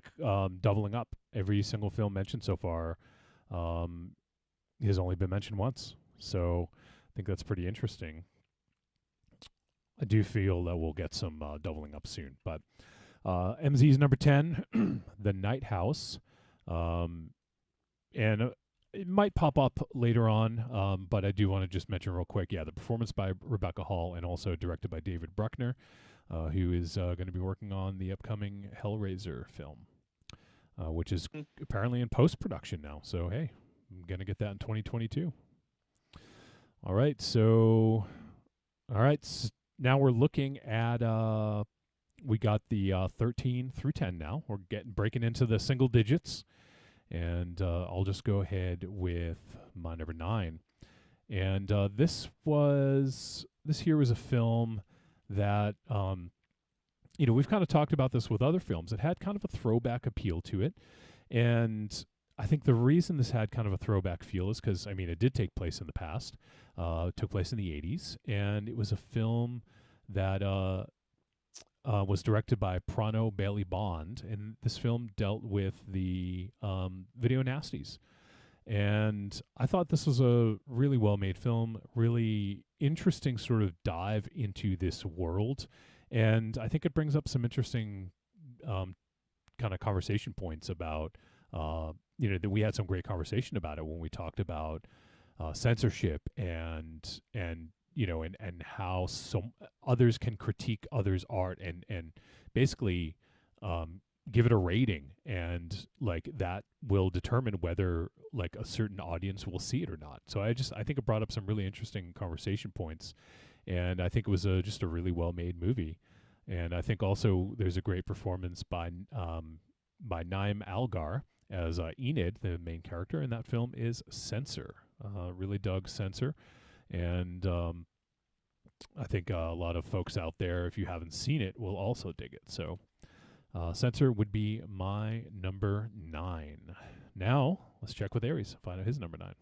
doubling up. Every single film mentioned so far has only been mentioned once. So I think that's pretty interesting. I do feel that we'll get some doubling up soon. But MZ's number 10, The Night House. And it might pop up later on, but I do want to just mention real quick, the performance by Rebecca Hall and also directed by David Bruckner, who is going to be working on the upcoming Hellraiser film, which is apparently in post-production now. So, hey, I'm going to get that in 2022. All right, now we're looking at, we got the 13 through 10 now. We're breaking into the single digits. And I'll just go ahead with my number 9. And this here was a film that, we've kind of talked about this with other films. It had kind of a throwback appeal to it. And I think the reason this had kind of a throwback feel is because, it did take place in the past. It took place in the 80s. And it was a film that was directed by Prano Bailey Bond, and this film dealt with the video nasties. And I thought this was a really well-made film, really interesting sort of dive into this world, and I think it brings up some interesting kind of conversation points about, that we had some great conversation about it when we talked about censorship and how some others can critique others' art and basically give it a rating, and that will determine whether a certain audience will see it or not. So I think it brought up some really interesting conversation points, and I think it was just a really well made movie. And I think also there's a great performance by Naim Algar as Enid, the main character in that film is Censor. Really dug Censor. And I think a lot of folks out there, if you haven't seen it, will also dig it. So Censor would be my number 9. Now, let's check with Aries, find out his number 9.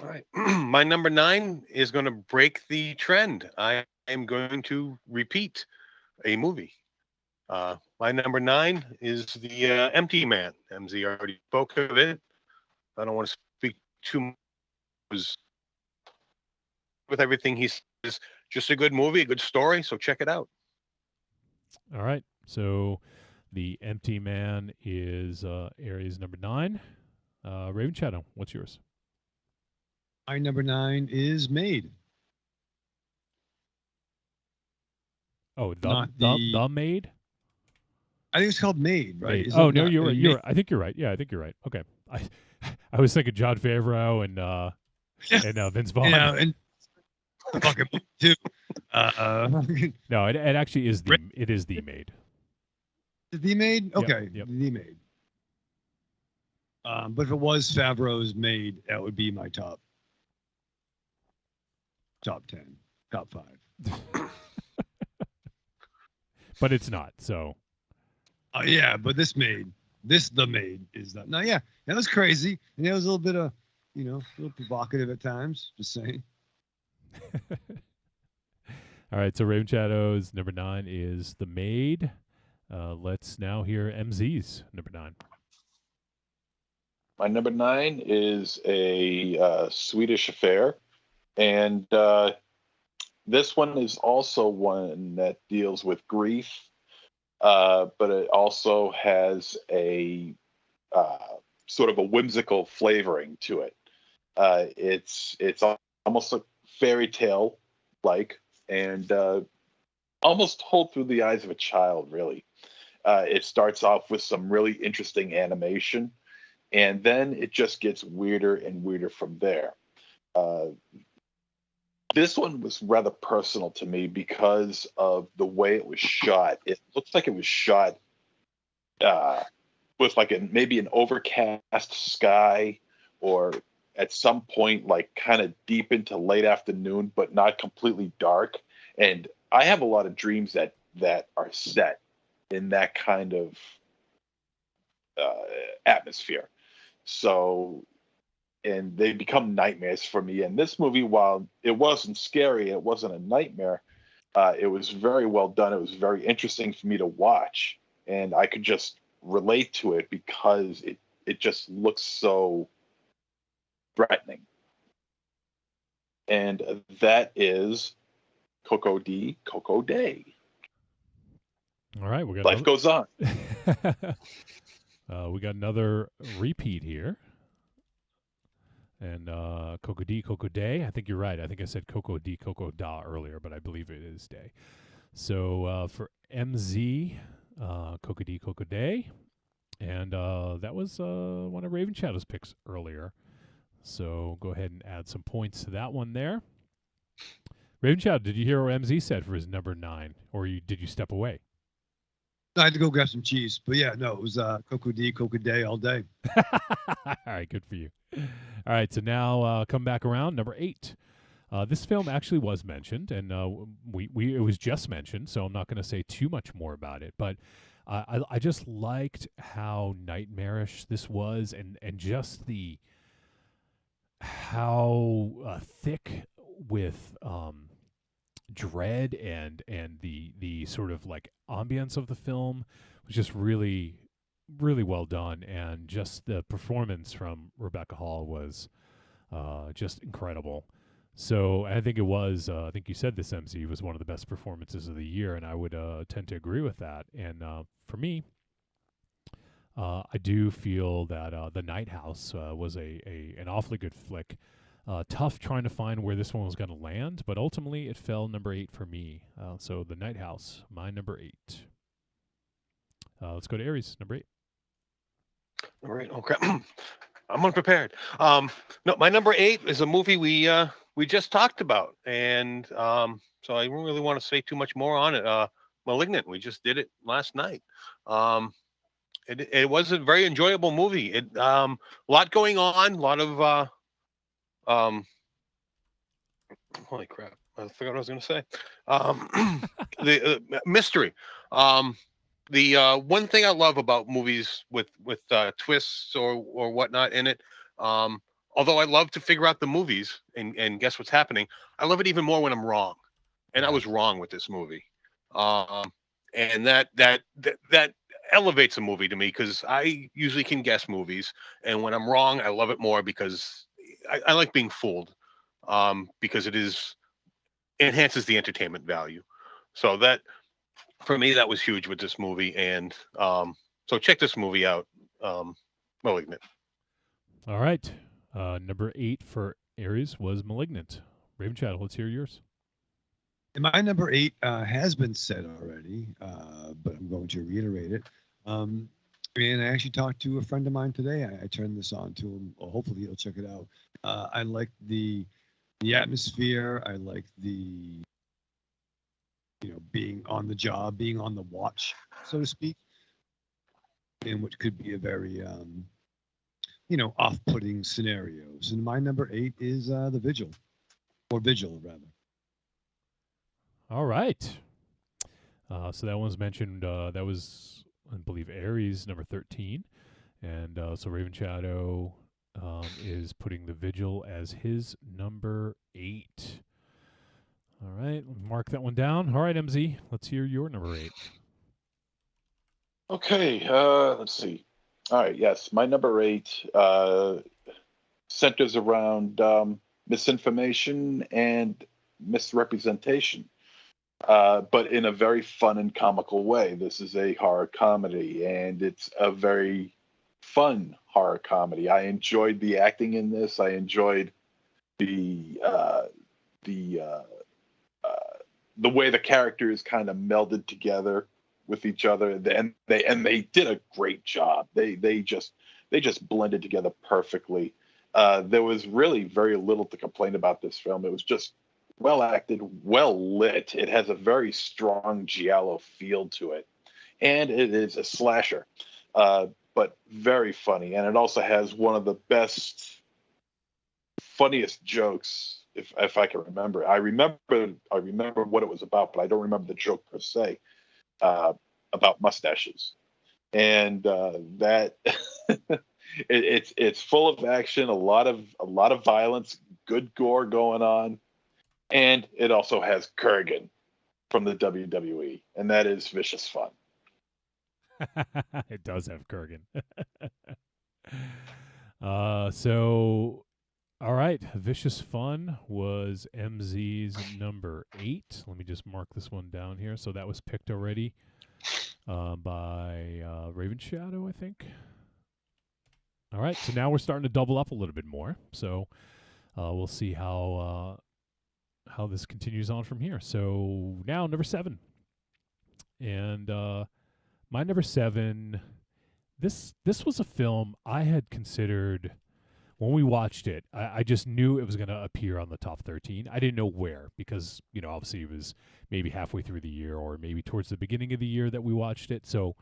All right. My number 9 is going to break the trend. I am going to repeat a movie. My number 9 is The Empty Man. MZ already spoke of it. I don't want to speak too much. With everything he says, just a good movie, a good story. So check it out. All right. So The Empty Man is Aries number 9. Ravenshadow, what's yours? My number 9 is Maid. Oh, the Maid? I think it's called Maid, right? Maid. Is Oh it no, not- you're right. Maid- I think you're right. Yeah, I think you're right. Okay. I was thinking John Favreau and Vince Vaughn. You know, and fucking too. No, it actually is the Maid. The Maid? Okay, yep. The Maid. But if it was Favreau's Maid, that would be my top 10, top 5. But it's not. So. Yeah, but The Maid is that. No, yeah, that was crazy, and it was a little bit of, a little provocative at times. Just saying. All right, so Ravenshadow's number 9 is The Maid. Let's now hear MZ's number 9. My number 9 is a Swedish affair, and this one is also one that deals with grief, but it also has a sort of a whimsical flavoring to it. It's almost a fairy tale like, and almost told through the eyes of a child, really. It starts off with some really interesting animation, and then it just gets weirder and weirder from there. This one was rather personal to me because of the way it was shot. It looks like it was shot with like maybe an overcast sky, or at some point like kind of deep into late afternoon, but not completely dark. And I have a lot of dreams that are set in that kind of atmosphere. So, and they become nightmares for me. And this movie, while it wasn't scary, it wasn't a nightmare, it was very well done. It was very interesting for me to watch. And I could just relate to it because it just looks so threatening. And that is Coco Day. All right, we got Life goes on. We got another repeat here. And Coco Day. I think you're right. I think I said Coco Da earlier, but I believe it is Day. So for MZ, Coco Day. And that was one of Ravenshadow's picks earlier. So go ahead and add some points to that one there. Ravenshadow, did you hear what MZ said for his number 9? Or did you step away? I had to go grab some cheese, but yeah, no, it was Coco Day all day. All right, good for you. All right, so now come back around, number 8. This film actually was mentioned, and it was just mentioned, so I'm not going to say too much more about it. But I just liked how nightmarish this was, and just how thick with dread and the sort of like ambience of the film was just really, really well done, and just the performance from Rebecca Hall was just incredible. So I think it was, I think you said this, MC, was one of the best performances of the year, and I would tend to agree with that. And for me, I do feel that The Night House was an awfully good flick. Tough trying to find where this one was going to land, but ultimately it fell number 8 for me. So The Night House, my number 8. Let's go to Aries, number 8. All right. Okay. I'm unprepared. No, my number 8 is a movie we just talked about, and so I don't really want to say too much more on it. Malignant. We just did it last night. It was a very enjoyable movie. A lot going on. A lot of holy crap! I forgot what I was going to say. The mystery. The one thing I love about movies with twists or whatnot in it, although I love to figure out the movies and guess what's happening, I love it even more when I'm wrong, and I was wrong with this movie, and that elevates a movie to me because I usually can guess movies, and when I'm wrong, I love it more because I like being fooled, because it enhances the entertainment value. So that. For me, that was huge with this movie, and so check this movie out, Malignant. All right. Number 8 for Aries was Malignant. Ravenshadow, let's hear yours. And my number 8 has been said already, but I'm going to reiterate it. And I actually talked to a friend of mine today. I turned this on to him. Well, hopefully he'll check it out. I like the atmosphere. I like the being on the job, being on the watch, so to speak, in what could be a very off-putting scenarios. And my number 8 is the Vigil, or Vigil rather. All right. So that one's mentioned. That was, I believe, Aries number 13, and so Ravenshadow is putting the Vigil as his number 8. All right, mark that one down. All right, MZ, let's hear your number 8. Okay, let's see. All right, yes, my number 8 centers around misinformation and misrepresentation, but in a very fun and comical way. This is a horror comedy, and it's a very fun horror comedy. I enjoyed the acting in this. I enjoyed the way the characters kind of melded together with each other, and they did a great job. They just blended together perfectly. There was really very little to complain about this film. It was just well acted, well lit. It has a very strong giallo feel to it, and it is a slasher, but very funny. And it also has one of the funniest jokes, if I can remember. I remember what it was about, but I don't remember the joke per se, about mustaches. And that it's full of action, a lot of violence, good gore going on, and it also has Kurgan from the WWE, and that is vicious fun. It does have Kurgan. So, all right, Vicious Fun was MZ's number 8. Let me just mark this one down here. So that was picked already by Ravenshadow, I think. All right, so now we're starting to double up a little bit more. So we'll see how this continues on from here. So now number 7, and my number 7. This was a film I had considered. When we watched it, I just knew it was going to appear on the top 13. I didn't know where because, obviously it was maybe halfway through the year or maybe towards the beginning of the year that we watched it. So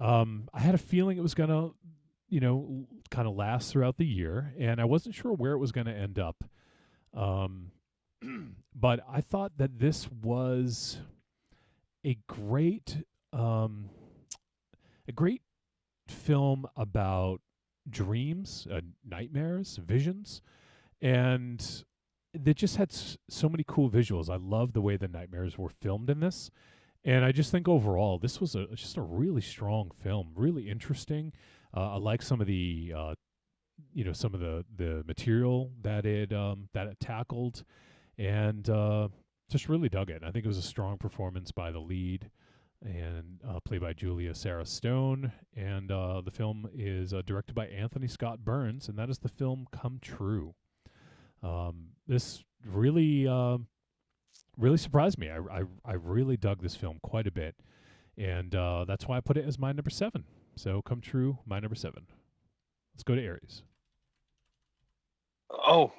I had a feeling it was going to, kind of last throughout the year. And I wasn't sure where it was going to end up. But I thought that this was a great film about dreams, nightmares, visions, and they just had so many cool visuals. I love the way the nightmares were filmed in this, and I just think overall this was just a really strong film, really interesting. I like some of the some of the material that it tackled, and just really dug it. And I think it was a strong performance by the lead, and played by Julia Sarah Stone, and the film is directed by Anthony Scott Burns, and that is the film Come True. This really surprised me. I really dug this film quite a bit, and that's why I put it as my number 7. So Come True, my number 7. Let's go to Aries. Oh,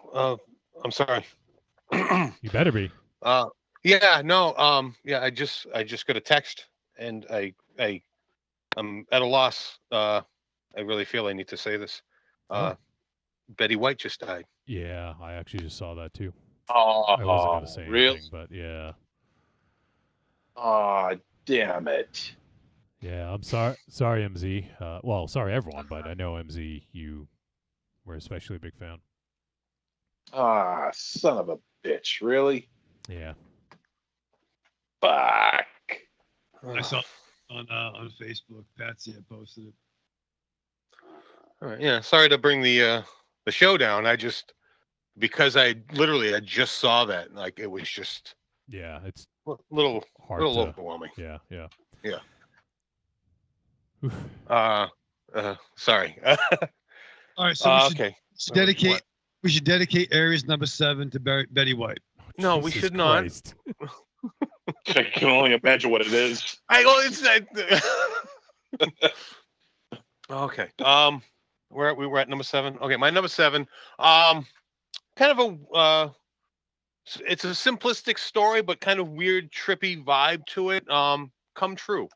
I'm sorry. You better be. Yeah, no, yeah, I just got a text, and I'm at a loss. I really feel I need to say this. Betty White just died. Yeah, I actually just saw that too. Oh, I wasn't going to say really? anything, but yeah. Oh, damn it. Yeah, I'm sorry, MZ. Well, sorry everyone, but I know MZ, you were especially a big fan. Ah, son of a bitch! Really? Yeah. Fuck. I saw it on Facebook. Patsy had posted it. All right, yeah, sorry to bring the show down. Because I just saw that, like it was just it's a little hard overwhelming. Yeah. Sorry. All right, so we should What? dedicate Aries number 7 to Betty White. No, we Jesus should not. Christ. I can only imagine what it is. It's Okay. We're at number 7. Okay, my number 7. Kind of a it's a simplistic story, but kind of weird, trippy vibe to it. Come True.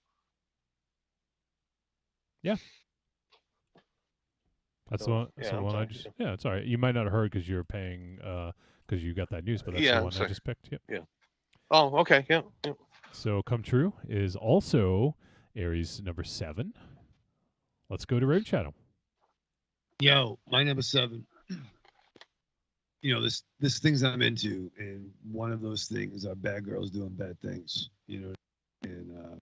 That's So, the one. yeah, So the I'm one I sorry. just. Yeah, it's all right. You might not have heard because you're paying because you got that news, but that's Yeah, the I'm one I sorry. just picked. Yep. Yeah. Oh, okay. Yeah. Yeah. So Come True is also Aries number 7. Let's go to Ravenshadow. Yo, my number 7. You know, this things I'm into, and one of those things are bad girls doing bad things. You know, and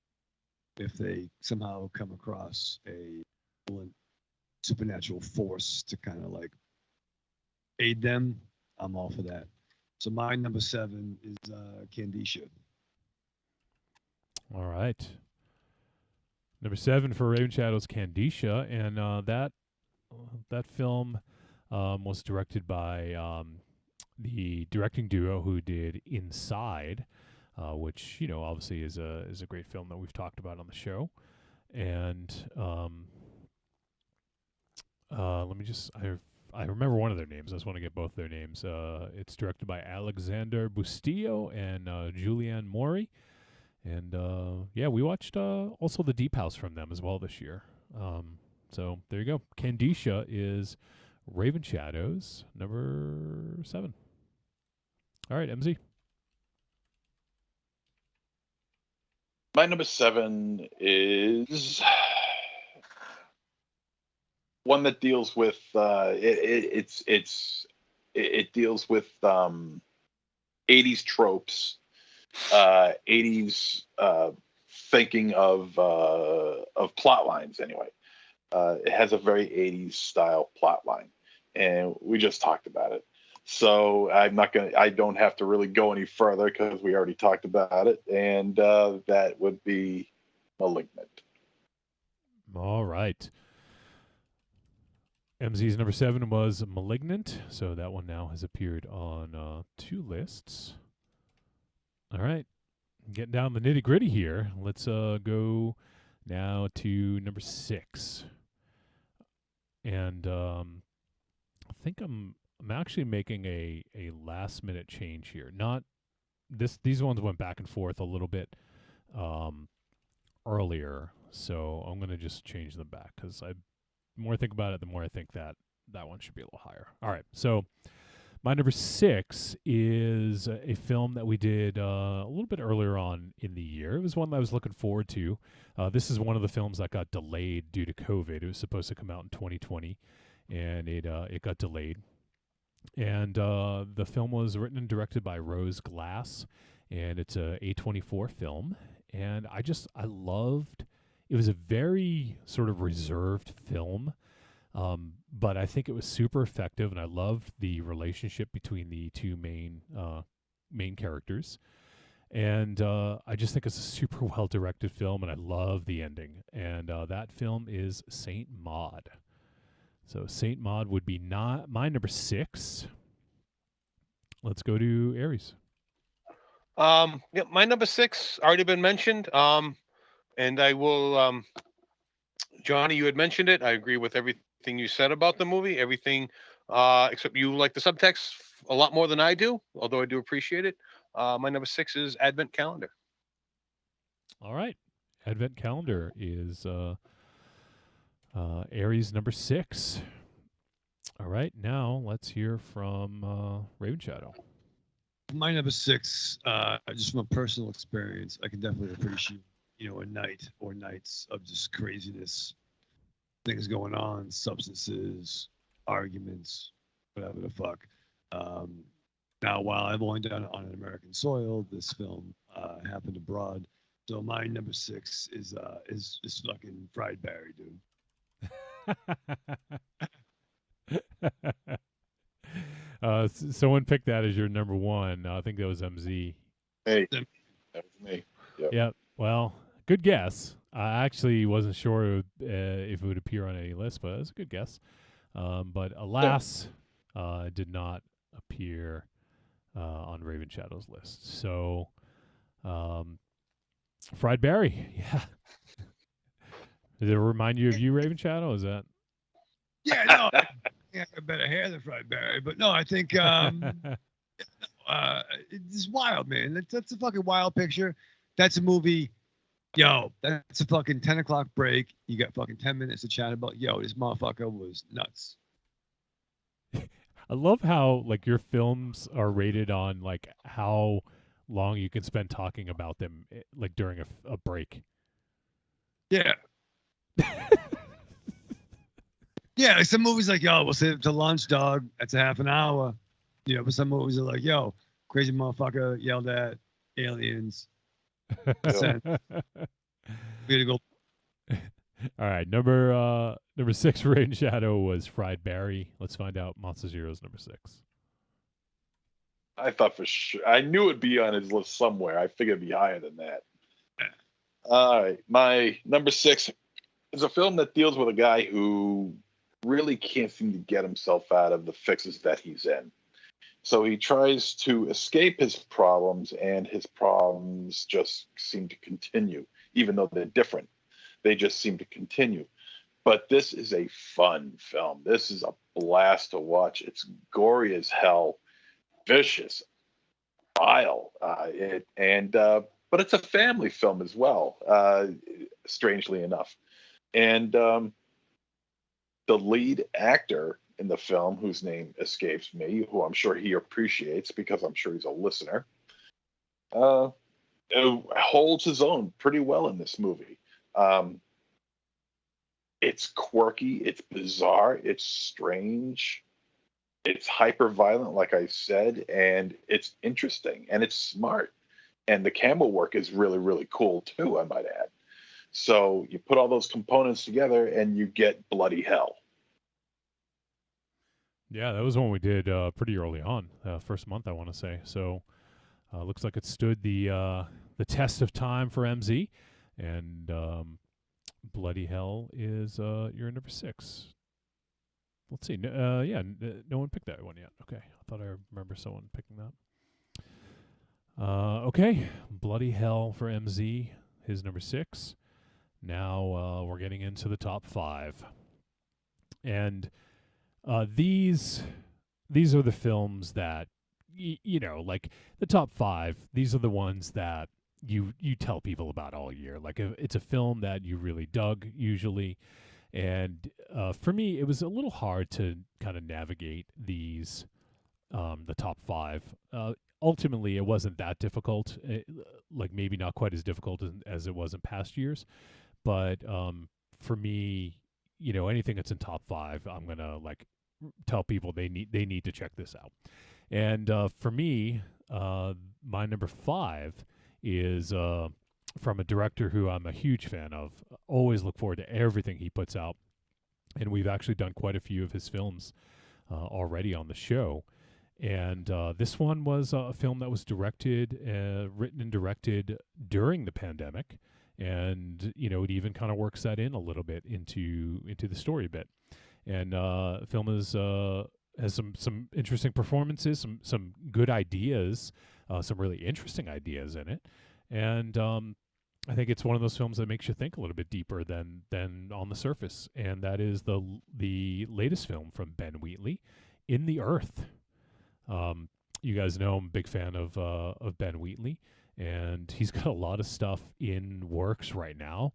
if they somehow come across a supernatural force to kind of like aid them, I'm all for that. So my number 7 is Candisha. All right. Number 7 for Ravenshadow's Candisha, and that film was directed by the directing duo who did Inside, which obviously is a great film that we've talked about on the show. And let me just I remember one of their names. I just want to get both their names. It's directed by Alexander Bustillo and Julianne Maury. And yeah, we watched also The Deep House from them as well this year. So there you go. Candisha is Ravenshadow's number 7. All right, MZ. My number 7 is one that deals with it deals with 80s tropes, 80s thinking of plot lines. Anyway, it has a very 80s style plot line, and we just talked about it. So I don't have to really go any further because we already talked about it, and that would be Malignant. All right. MZ's number 7 was Malignant, so that one now has appeared on 2 lists. All right. Getting down the nitty gritty here. Let's go now to number 6. And I think I'm actually making a last minute change here. Not these ones went back and forth a little bit earlier, so I'm gonna just change them back because the more I think about it, the more I think that one should be a little higher. All right, so my number 6 is a film that we did a little bit earlier on in the year. It was one that I was looking forward to. This is one of the films that got delayed due to COVID. It was supposed to come out in 2020, and it got delayed. And the film was written and directed by Rose Glass, and it's a A24 film. And I loved. It was a very sort of reserved film. But I think it was super effective, and I loved the relationship between the two main characters. And I just think it's a super well-directed film, and I love the ending. And that film is Saint Maud. So Saint Maud would be not my number 6. Let's go to Aries. Yeah, my number 6 already been mentioned. And I will, Johnny, you had mentioned it. I agree with everything you said about the movie. Everything, except you like the subtext a lot more than I do, although I do appreciate it. My number 6 is Advent Calendar. All right. Advent Calendar is Aries number 6. All right. Now let's hear from Ravenshadow. My number 6, just from a personal experience, I can definitely appreciate, a night or nights of just craziness, things going on, substances, arguments, whatever the fuck. Now, while I've only done it on an American soil, this film happened abroad. So my number 6 is fucking Fried Barry, dude. Someone picked that as your number 1. I think that was MZ. Hey, that was me. Yep. Yeah. Well, good guess. I actually wasn't sure if it would appear on any list, but it was a good guess. But alas, it did not appear on Ravenshadow's list. So, Fried Barry, yeah. Did it remind you of you, Ravenshadow? Is that? Yeah, no, I got better hair than Fried Barry, but no, I think it's wild, man. That's a fucking wild picture. That's a movie. Yo, that's a fucking 10 o'clock break. You got fucking 10 minutes to chat about. Yo, this motherfucker was nuts. I love how like your films are rated on like how long you can spend talking about them, like during a break. Yeah. Yeah, like some movies like, yo, we'll save it to lunch, dog. That's a half an hour. You know, but some movies are like, yo, crazy motherfucker yelled at aliens. Sent. Way to go. All right, number 6 for Ravenshadow was Fried Barry. Let's find out MonsterZero's number 6. I thought for sure. I knew it'd be on his list somewhere. I figured it'd be higher than that. All right. My number 6 is a film that deals with a guy who really can't seem to get himself out of the fixes that he's in. So he tries to escape his problems, and his problems just seem to continue, even though they're different. They just seem to continue. But this is a fun film. This is a blast to watch. It's gory as hell, vicious, vile, but it's a family film as well, strangely enough. And the lead actor in the film, whose name escapes me, who I'm sure he appreciates because I'm sure he's a listener, holds his own pretty well in this movie. It's quirky, it's bizarre, it's strange, it's hyper violent, like I said, and it's interesting and it's smart. And the camera work is really, really cool too, I might add. So you put all those components together and you get bloody hell. Yeah, that was one we did pretty early on, first month I want to say. So looks like it stood the test of time for MZ, and bloody hell is your number 6. Let's see. No one picked that one yet. Okay, I thought I remember someone picking that. Okay, bloody hell for MZ, his number 6. Now we're getting into the top 5, and these are the films that like the top 5. These are the ones that you tell people about all year. Like it's a film that you really dug usually, and for me it was a little hard to kind of navigate these the top 5. Ultimately, it wasn't that difficult. Like maybe not quite as difficult as it was in past years, but for me, anything that's in top 5, I'm gonna like tell people they need to check this out. And for me, my number 5 is from a director who I'm a huge fan of. Always look forward to everything he puts out, and we've actually done quite a few of his films already on the show. And this one was a film that was written and directed during the pandemic, and it even kind of works that in a little bit into the story a bit. And the film has some interesting performances, some good ideas, some really interesting ideas in it, and I think it's one of those films that makes you think a little bit deeper than on the surface. And that is the latest film from Ben Wheatley, In the Earth. You guys know I'm a big fan of Ben Wheatley, and he's got a lot of stuff in works right now.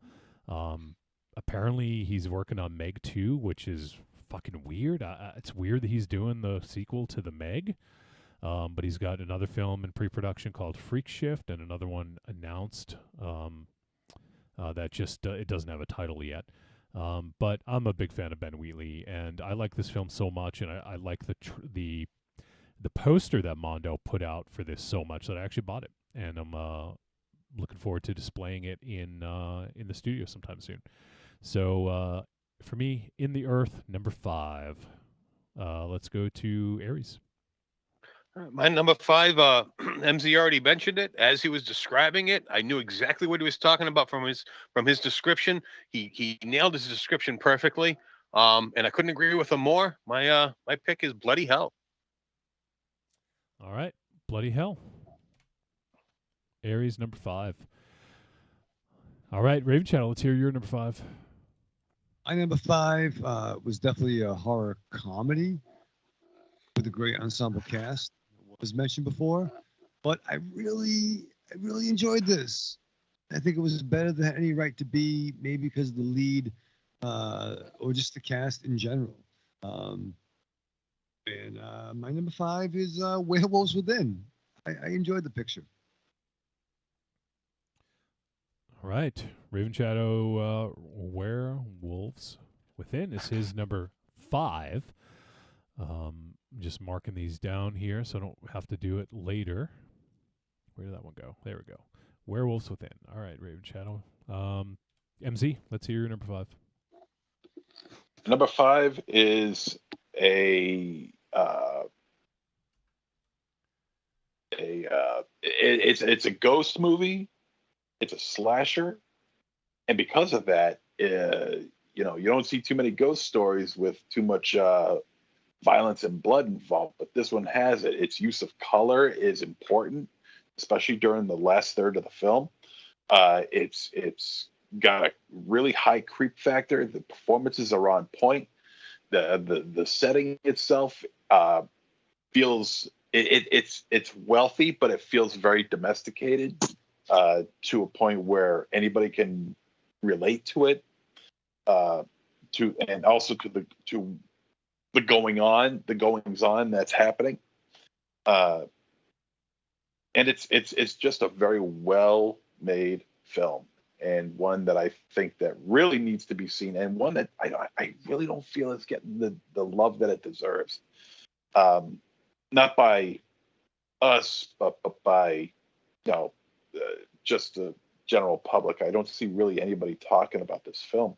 Apparently he's working on Meg 2, which is fucking weird. It's weird that he's doing the sequel to the Meg, but he's got another film in pre-production called Freak Shift, and another one announced that just it doesn't have a title yet. But I'm a big fan of Ben Wheatley, and I like this film so much, and I like the poster that Mondo put out for this so much that I actually bought it, and I'm looking forward to displaying it in the studio sometime soon. So for me, In the Earth, number 5. Let's go to Aries. My number 5, MZ already mentioned it as he was describing it. I knew exactly what he was talking about from his description. He nailed his description perfectly, and I couldn't agree with him more. My pick is Bloody Hell. All right, Bloody Hell. Aries, number 5. All right, Ravenshadow, let's hear your number 5. My number 5 was definitely a horror comedy with a great ensemble cast. It was mentioned before, but I really enjoyed this. I think it was better than any right to be, maybe because of the lead or just the cast in general. Um, and my number 5 is Werewolves Within. I enjoyed the picture. All right. Ravenshadow Werewolves Within is his number 5. Just marking these down here so I don't have to do it later. Where did that one go? There we go. Werewolves Within. All right, Ravenshadow. MZ, let's hear your number 5. Number 5 is it's a ghost movie. It's a slasher, and because of that, you don't see too many ghost stories with too much violence and blood involved. But this one has it. Its use of color is important, especially during the last third of the film. It's got a really high creep factor. The performances are on point. The setting itself feels it's wealthy, but it feels very domesticated to a point where anybody can relate to it. And also to the goings on that's happening. And it's just a very well made film, and one that I think that really needs to be seen, and one that I really don't feel is getting the love that it deserves. Not by us, but by just the general public. I don't see really anybody talking about this film.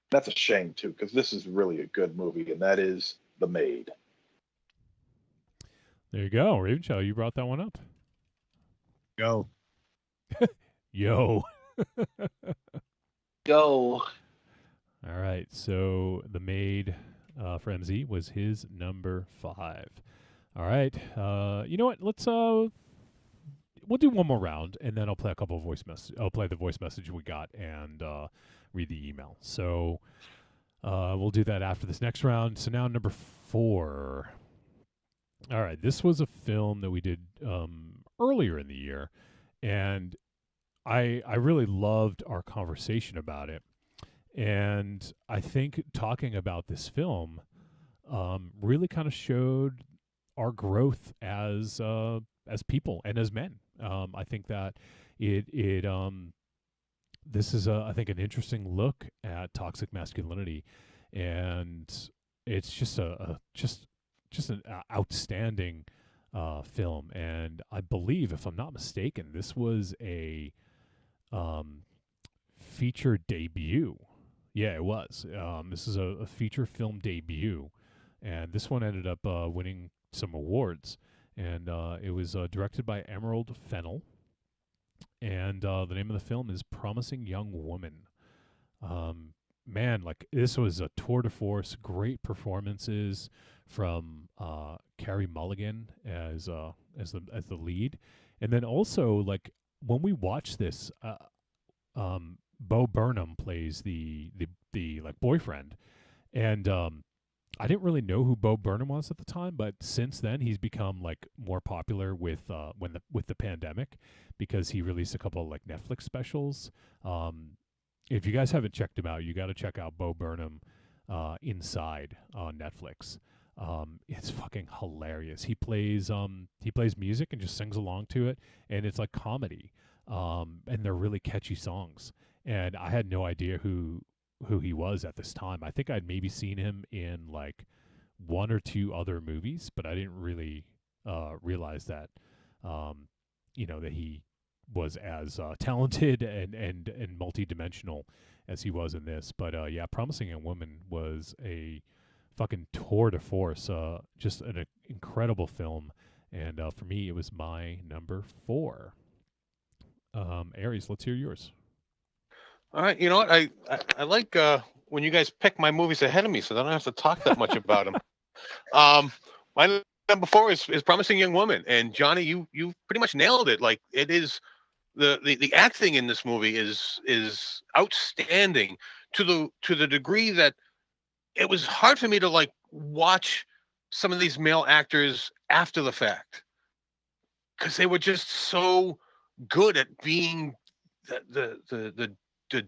That's a shame too, because this is really a good movie, and that is The Maid. There you go. Ravenshadow, you brought that one up. Go. Yo. Go. All right. So The Maid for MZ was his number 5. All right. You know what? Let's we'll do one more round, and then I'll play a couple of voice messages. I'll play the voice message we got and read the email. So we'll do that after this next round. So now number 4. All right. This was a film that we did earlier in the year, and I really loved our conversation about it. And I think talking about this film really kind of showed our growth as people and as men. I think that this is I think an interesting look at toxic masculinity, and it's just just an outstanding film. And I believe, if I'm not mistaken, this was a feature debut. Yeah, it was. This is a feature film debut, and this one ended up winning some awards. And it was directed by Emerald Fennell, and the name of the film is Promising Young Woman. Man, like, this was a tour de force. Great performances from Carey Mulligan as the lead, and then also, like, when we watch this, Bo Burnham plays the like boyfriend, and I didn't really know who Bo Burnham was at the time, but since then he's become like more popular with the pandemic, because he released a couple of like Netflix specials. If you guys haven't checked him out, you got to check out Bo Burnham Inside on Netflix. It's fucking hilarious. He plays music and just sings along to it, and it's like comedy. And they're really catchy songs. And I had no idea who he was at this time. I think I'd maybe seen him in like one or two other movies, but I didn't really realize that that he was as talented and multidimensional as he was in this. But yeah, Promising Young Woman was a fucking tour de force. Just an incredible film, and for me, it was my number 4. Aries, let's hear yours. All right, you know what? I like when you guys pick my movies ahead of me, so I don't have to talk that much about them. My number 4 is Promising Young Woman, and Johnny, you pretty much nailed it. Like, it is the acting in this movie is outstanding. to the degree that it was hard for me to like watch some of these male actors after the fact because they were just so good at being the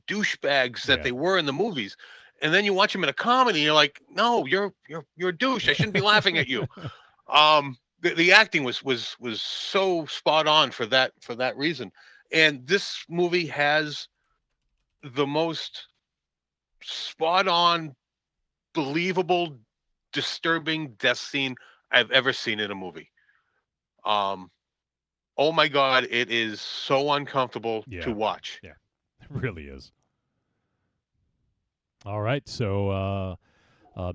douchebags that Yeah. they were in the movies. And then you watch them in a comedy, and you're like, no, you're a douche. I shouldn't be laughing at you. The acting was so spot on for that reason. And this movie has the most spot on, believable, disturbing death scene I've ever seen in a movie. Oh my God, it is so uncomfortable Yeah. to watch. It really is. All right, so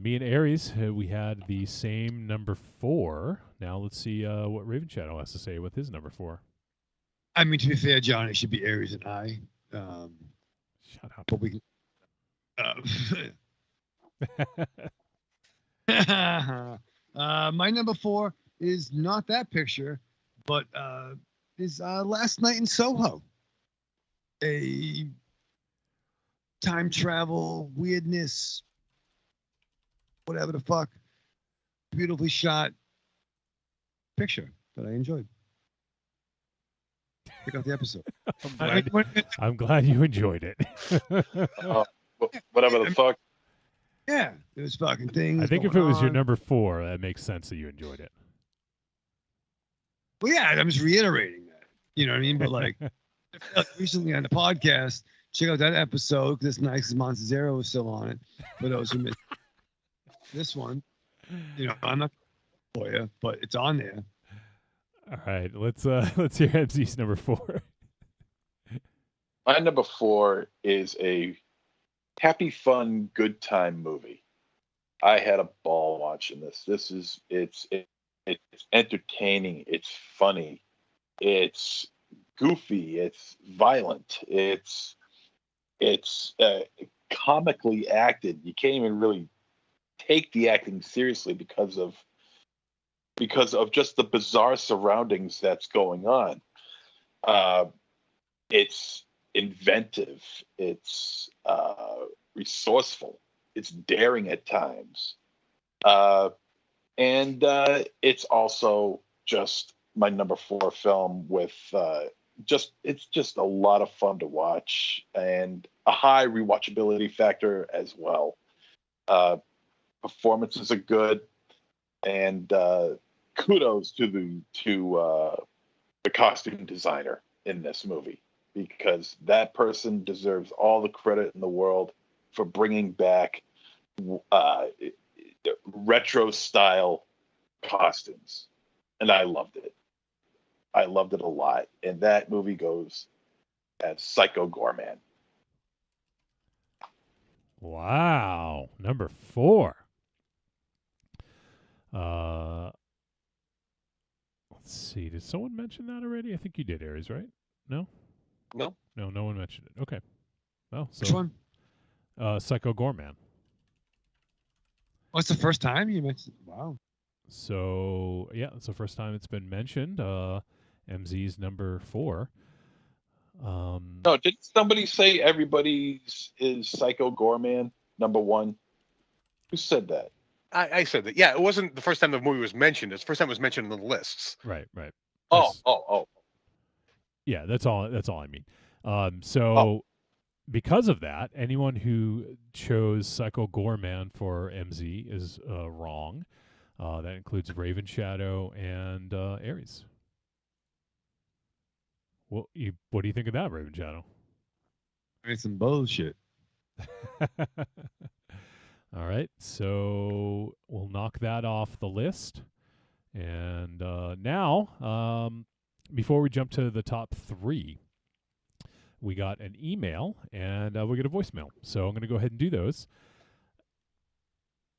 me and Aries, we had the same number 4. Now let's see what Ravenshadow has to say with his number 4. I mean, to be fair, John, it should be Aries and I. Shut up. But we can. My number 4 is not that picture, but is Last Night in Soho. A time travel weirdness, whatever the fuck, beautifully shot picture that I enjoyed. Check out the episode. I'm glad you enjoyed it. Whatever the fuck. Yeah, there's fucking things. I think if it was your number 4, that makes sense that you enjoyed it. Well, yeah, I'm just reiterating that. You know what I mean? But like recently on the podcast, check out that episode because it's nice because MonsterZero was still on it. For those who missed this one, you know, I'm not for you, but it's on there. All right, let's hear MC's number 4. My number 4 is a happy, fun, good time movie. I had a ball watching this. It's entertaining. It's funny. It's goofy. It's violent. It's comically acted. You can't even really take the acting seriously because of just the bizarre surroundings that's going on. It's inventive. It's resourceful. It's daring at times. And it's also just my number 4 film with it's just a lot of fun to watch and a high rewatchability factor as well. Performances are good, and kudos to the costume designer in this movie, because that person deserves all the credit in the world for bringing back retro style costumes, and I loved it. I loved it a lot, and that movie goes as Psycho Gorman. Wow, number 4. Let's see. Did someone mention that already? I think you did, Aries, right? No, no one mentioned it. Okay. Well, so Which one? Psycho Gorman. Oh, it's the first time you mentioned. Wow. So yeah, it's the first time it's been mentioned. MZ's number 4. No, did somebody say everybody's is Psycho Gorman number 1? Who said that? I said that. Yeah, it wasn't the first time the movie was mentioned. It's the first time it was mentioned in the lists. Right. Oh. Yeah, that's all I mean. So because of that, anyone who chose Psycho Gorman for MZ is wrong. That includes Ravenshadow and Aries. Well, what do you think of that, Ravenshadow? It's some bullshit. All right, so we'll knock that off the list. And now, before we jump to the top 3, we got an email and we get a voicemail. So I'm going to go ahead and do those.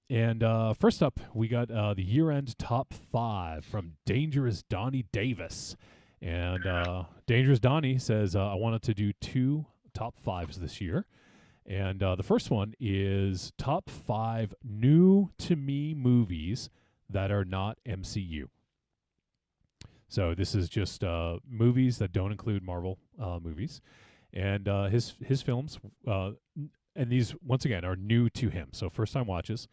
And first up, we got the year-end top 5 from Dangerous Donnie Davis. And Dangerous Donnie says, I wanted to do 2 top 5s this year. And the first one is top 5 new-to-me movies that are not MCU. So this is just movies that don't include Marvel movies. And his films, and these once again are new to him, so first time watches.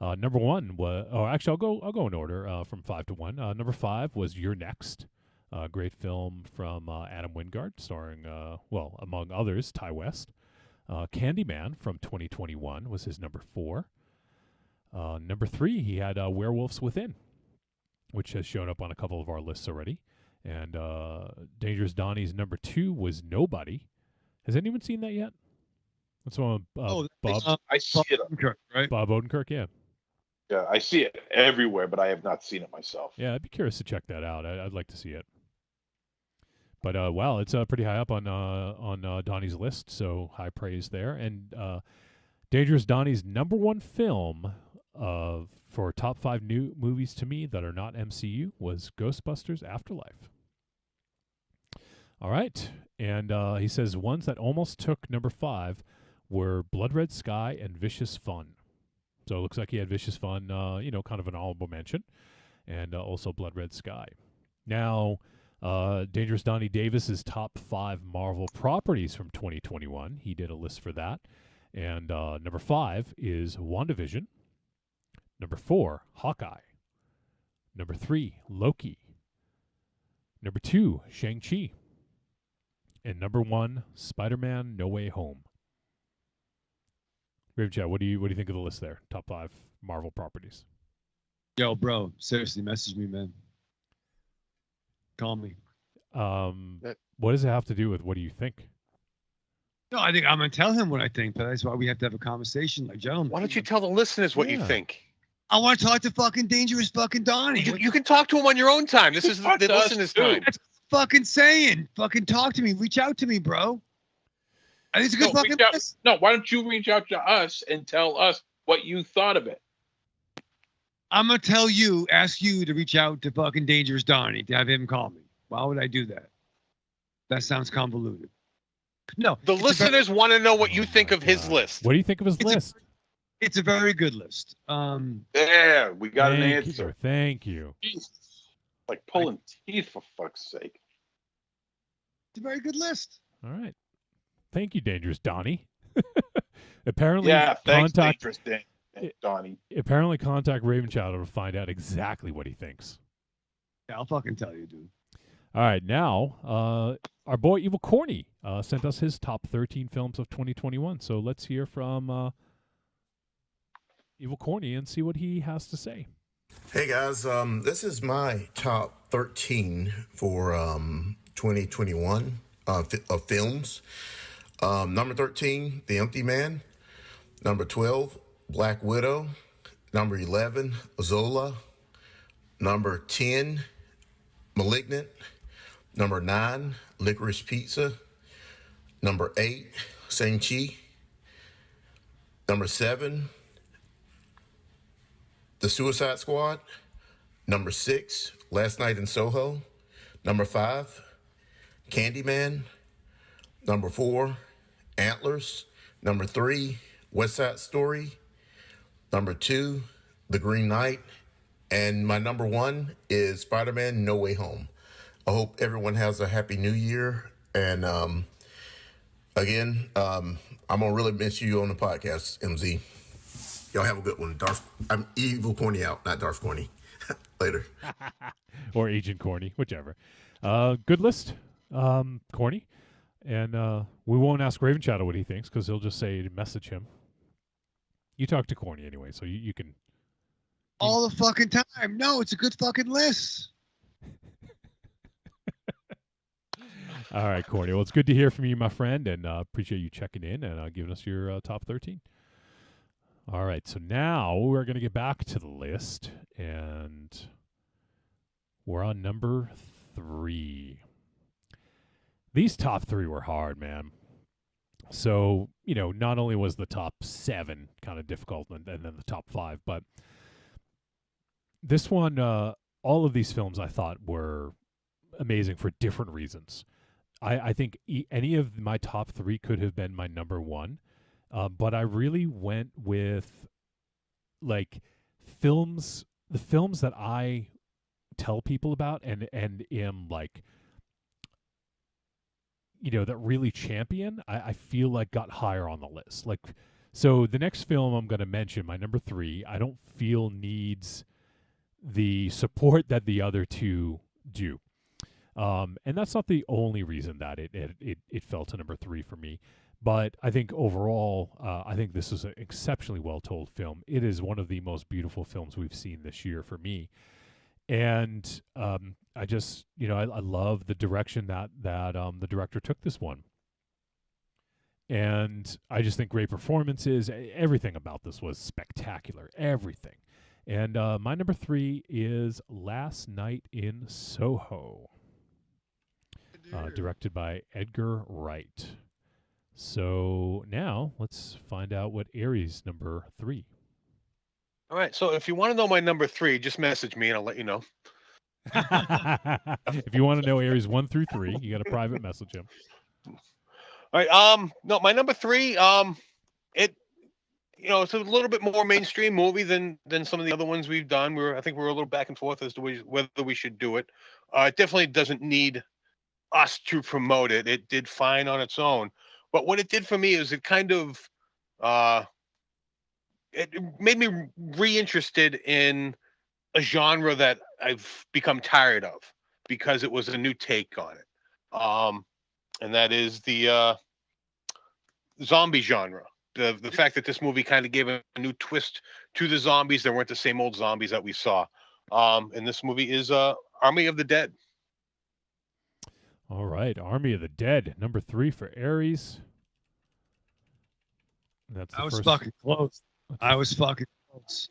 Number one was, actually, I'll go in order from 5 to 1. Number 5 was You're Next, a great film from Adam Wingard, starring, among others, Ty West. Candyman from 2021 was his number 4. Number 3, he had Werewolves Within, which has shown up on a couple of our lists already. And Dangerous Donnie's number 2 was Nobody. Has anyone seen that yet? That's one Bob I see it. Odenkirk, right? Bob Odenkirk, yeah. Yeah, I see it everywhere, but I have not seen it myself. Yeah, I'd be curious to check that out. I'd like to see it. But wow, it's pretty high up on Donnie's list, so high praise there. And Dangerous Donnie's number 1 film for top 5 new movies to me that are not MCU was Ghostbusters Afterlife. All right, and he says ones that almost took number 5 were Blood Red Sky and Vicious Fun. So it looks like he had Vicious Fun, kind of an honorable mention, and also Blood Red Sky. Now, Dangerous Donnie Davis's top 5 Marvel properties from 2021. He did a list for that. And number 5 is WandaVision. Number 4, Hawkeye. Number 3, Loki. Number 2, Shang-Chi. And number 1, Spider-Man No Way Home. Ravenshadow, what do you think of the list there? Top 5 Marvel properties. Yo, bro, seriously, message me, man. Call me. What does it have to do with what do you think? No, I think I'm gonna tell him what I think, but that's why we have to have a conversation like gentlemen. Why don't you tell the listeners what you Yeah. think? I want to talk to fucking Dangerous fucking Donnie. You can talk to him on your own time. This is the Talk to us, listeners' too. time. That's what I'm fucking saying. Fucking talk to me. Reach out to me, bro. I think it's a good fucking reach out- list. No, why don't you reach out to us and tell us what you thought of it? I'm gonna ask you to reach out to fucking Dangerous Donnie to have him call me. Why would I do that? That sounds convoluted. No, The it's listeners want to know what you think of his list. What do you think of his It's a- list? It's a very good list. There, we got an Thank answer. you. Thank you. Jesus. Like pulling teeth, for fuck's sake. It's a very good list. All right. Thank you, Dangerous Donnie. Apparently, Yeah, thanks, contact Dangerous Donnie. apparently contact Ravenshadow to find out exactly what he thinks. Yeah, I'll fucking tell you, dude. All right, now our boy Evil Corny sent us his top 13 films of 2021. So let's hear from Evil Corny and see what he has to say. Hey guys, this is my top 13 for 2021 of films. Number 13, The Empty Man. Number 12, Black Widow. Number 11, Zola. Number 10, Malignant. Number 9, Licorice Pizza. Number 8, Shang-Chi. Number 7, The Suicide Squad. Number 6, Last Night in Soho. Number 5, Candyman. Number 4, Antlers. Number 3, West Side Story. Number 2, The Green Knight. And my number 1 is Spider-Man No Way Home. I hope everyone has a happy new year. And again, I'm going to really miss you on the podcast, MZ. Y'all have a good one. I'm Evil Corny out, not Darth Corny. Later. Or Agent Corny, whichever. Good list, Corny. And we won't ask Ravenshadow what he thinks because he'll just say to message him. You talk to Corny anyway, so you can. All the fucking time. No, it's a good fucking list. All right, Corny. Well, it's good to hear from you, my friend, and appreciate you checking in and giving us your top 13. All right, so now we're going to get back to the list, and we're on number 3. These top 3 were hard, man. So, not only was the top 7 kind of difficult and then the top 5, but this one, all of these films I thought were amazing for different reasons. I think any of my top 3 could have been my number 1, but I really went with like the films that I tell people about and am like that really champion, I feel like got higher on the list. Like, so the next film I'm going to mention, my number 3, I don't feel needs the support that the other two do. And that's not the only reason that it fell to number 3 for me. But I think overall, I think this is an exceptionally well told film. It is one of the most beautiful films we've seen this year for me. And I just, I love the direction that the director took this one. And I just think great performances. Everything about this was spectacular. Everything. And my number 3 is Last Night in Soho, directed by Edgar Wright. So now let's find out what Aries' number 3. All right. So if you want to know my number 3, just message me and I'll let you know. If you want to know Aries 1 through 3, you got to private message him. All right. No, my number 3. It's a little bit more mainstream movie than some of the other ones we've done. I think we're a little back and forth as to whether we should do it. It definitely doesn't need us to promote it. It did fine on its own. But what it did for me is it kind of it made me reinterested in a genre that I've become tired of because it was a new take on it. And that is the zombie genre. The fact that this movie kind of gave a new twist to the zombies. They weren't the same old zombies that we saw. And this movie is Army of the Dead. All right, Army of the Dead, number 3 for Aries. That's the I was first... fucking close. I was fucking close.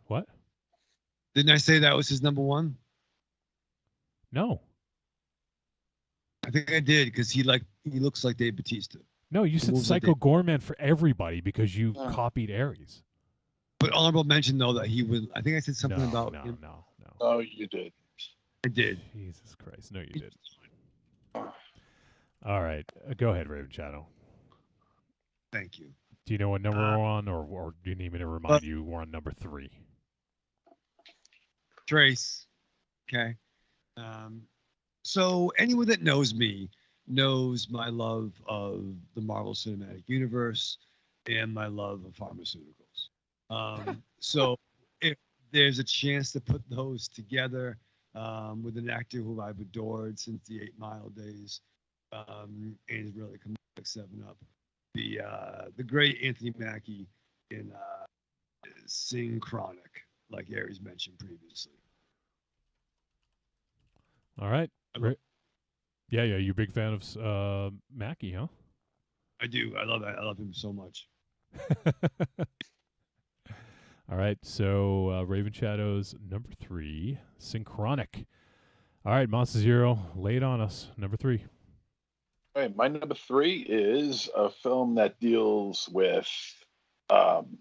What? Didn't I say that was his number 1? No. I think I did because he looks like Dave Bautista. No, you said Psycho Gorman for everybody because you copied Aries. But honorable mention though that he would. I think I said something about him. No. Oh, you did. I did. Jesus Christ! No, you did. All right, go ahead, Ravenshadow. Thank you. Do you know what number we're on, or do you need me to remind you we're on number 3? Trace. Okay. So anyone that knows me knows my love of the Marvel Cinematic Universe and my love of pharmaceuticals. So if there's a chance to put those together with an actor who I've adored since the 8 Mile days, and has really come back 7-Up, the great Anthony Mackie in Synchronic, like Aries mentioned previously. All right. Yeah, you're a big fan of Mackie, huh? I do. I love him so much. All right, so Ravenshadow's number 3, Synchronic. All right, MonsterZero, lay it on us. Number 3. All right, my number 3 is a film that deals with. I'm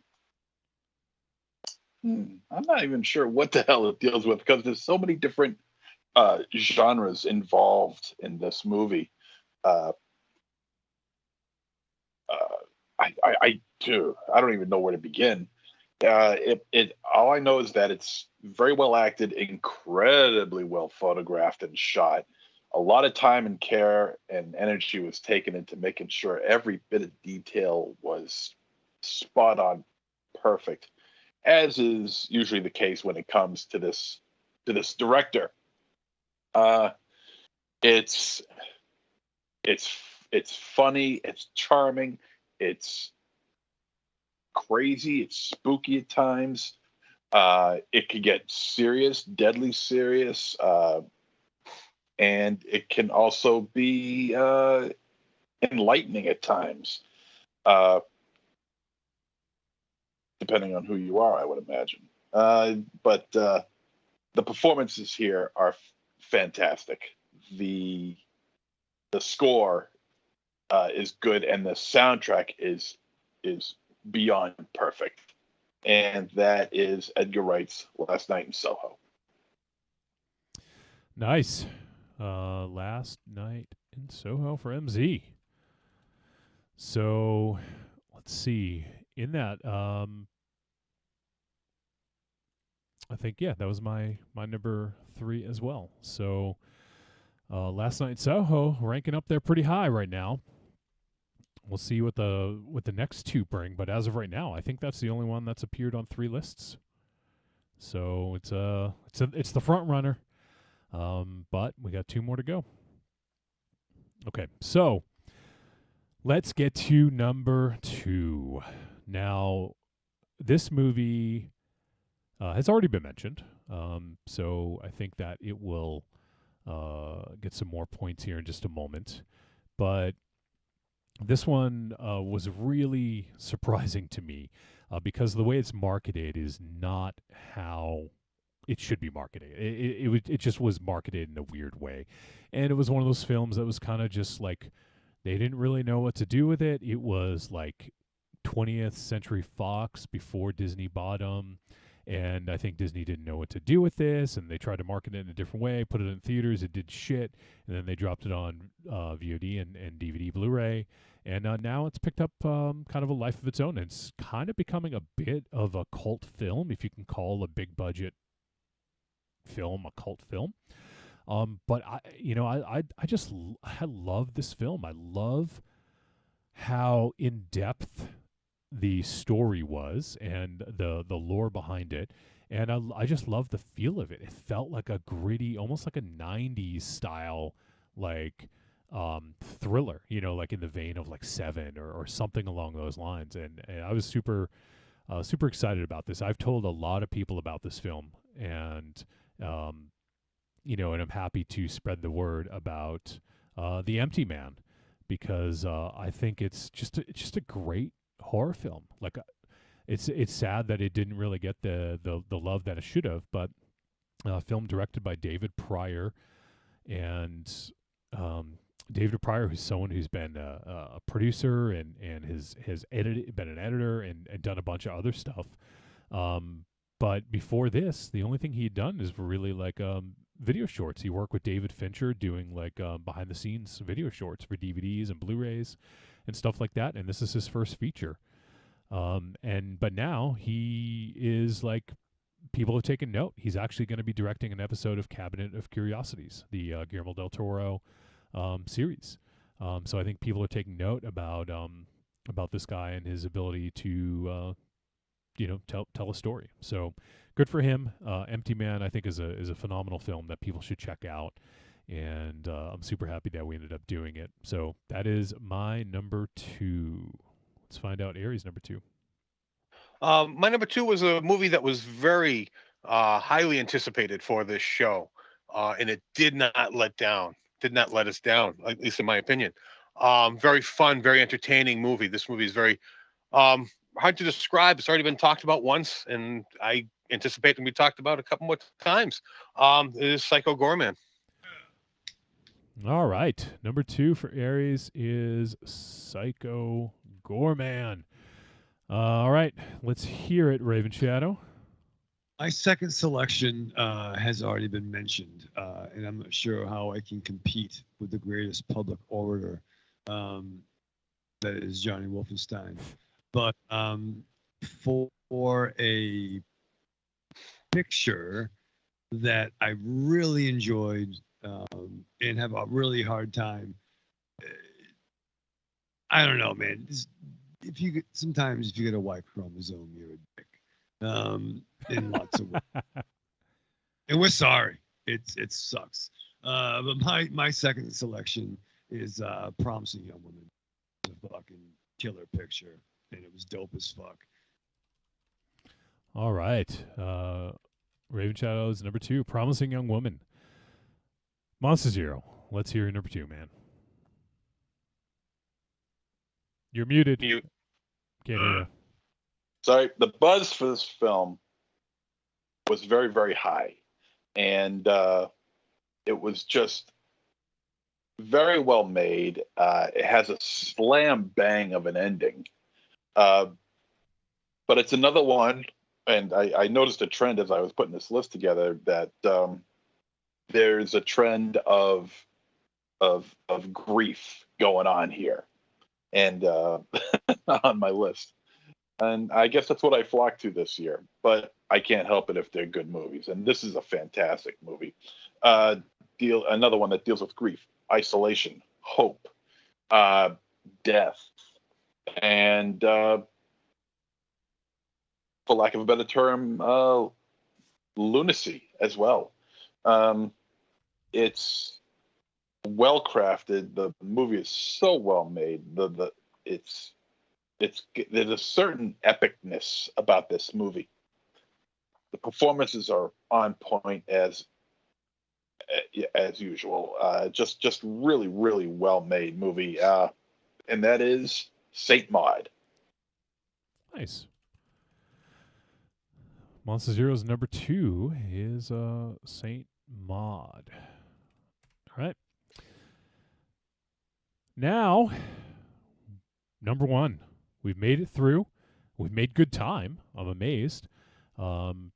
not even sure what the hell it deals with because there's so many different genres involved in this movie. I don't even know where to begin. All I know is that it's very well acted, incredibly well photographed and shot. A lot of time and care and energy was taken into making sure every bit of detail was spot on, perfect, as is usually the case when it comes to this director. It's funny, it's charming, it's crazy, it's spooky at times. It can get serious, deadly serious, and it can also be enlightening at times, depending on who you are, I would imagine. But the performances here are fantastic. The score is good, and the soundtrack is beyond perfect. And that is Edgar Wright's Last Night in Soho. Nice. Last Night in Soho for MZ. So let's see. In that, I think that was my number 3 as well. So Last Night in Soho ranking up there pretty high right now. We'll see what the next two bring, but as of right now, I think that's the only one that's appeared on 3 lists. So it's the front runner, but we got 2 more to go. Okay, so let's get to number 2. Now, this movie has already been mentioned, so I think that it will get some more points here in just a moment. But this one was really surprising to me because the way it's marketed is not how it should be marketed. It just was marketed in a weird way, and it was one of those films that was kind of just like they didn't really know what to do with it. It was like 20th Century Fox before Disney bought them, and I think Disney didn't know what to do with this, and they tried to market it in a different way, put it in theaters, it did shit, and then they dropped it on VOD and DVD Blu-ray, and now it's picked up kind of a life of its own. It's kind of becoming a bit of a cult film, if you can call a big budget film a cult film. But I love this film. I love how in depth the story was and the lore behind it, and I just love the feel of it. It felt like a gritty, almost like a 90s style like thriller, like in the vein of like Seven or something along those lines. And I was super excited about this. I've told a lot of people about this film, and and I'm happy to spread the word about The Empty Man, because I think it's just a great horror film. Like, it's sad that it didn't really get the love that it should have, but film directed by David Pryor, and David Pryor, who's someone who's been a producer and has been an editor and done a bunch of other stuff. But before this, the only thing he had done is really like video shorts. He worked with David Fincher doing like behind the scenes video shorts for DVDs and Blu-rays and stuff like that. And this is his first feature. But now he is like, people have taken note. He's actually going to be directing an episode of Cabinet of Curiosities, the Guillermo del Toro series. So I think people are taking note about this guy and his ability to tell a story. So good for him. Empty Man, I think, is a phenomenal film that people should check out, and I'm super happy that we ended up doing it. So that is my number 2. Let's find out Aries' number 2. My number 2 was a movie that was very highly anticipated for this show, and it did not let us down, at least in my opinion. Very fun, very entertaining movie. This movie is very hard to describe. It's already been talked about once, and I anticipate to be talked about a couple more times. It is Psycho Goreman. All right. Number 2 for Aries is Psycho Goreman. All right. Let's hear it, Ravenshadow. My second selection has already been mentioned, and I'm not sure how I can compete with the greatest public orator that is Johnny Wolfenstein. But for a picture that I really enjoyed and have a really hard time, I don't know, man. Sometimes if you get a Y chromosome, you're a dick. In lots of ways. And we're sorry. It sucks. But my second selection is Promising Young Woman. It's a fucking killer picture, and it was dope as fuck. All right. Ravenshadow is number 2, Promising Young Woman. MonsterZero, let's hear your number 2, man. You're muted. Mute. Can't hear you. Sorry, the buzz for this film was very, very high. And it was just very well made. It has a slam bang of an ending. But it's another one, and I noticed a trend as I was putting this list together that there's a trend of grief going on here, and on my list. And I guess that's what I flocked to this year. But I can't help it if they're good movies, and this is a fantastic movie. another one that deals with grief, isolation, hope, death, and for lack of a better term, lunacy as well. It's well crafted. The movie is so well made. There's a certain epicness about this movie. The performances are on point as usual. Just really, really well made movie. And that is Saint Maud. Nice. MonsterZero's number 2 is Saint Maud. All right. Now, number 1. We've made it through. We've made good time. I'm amazed. And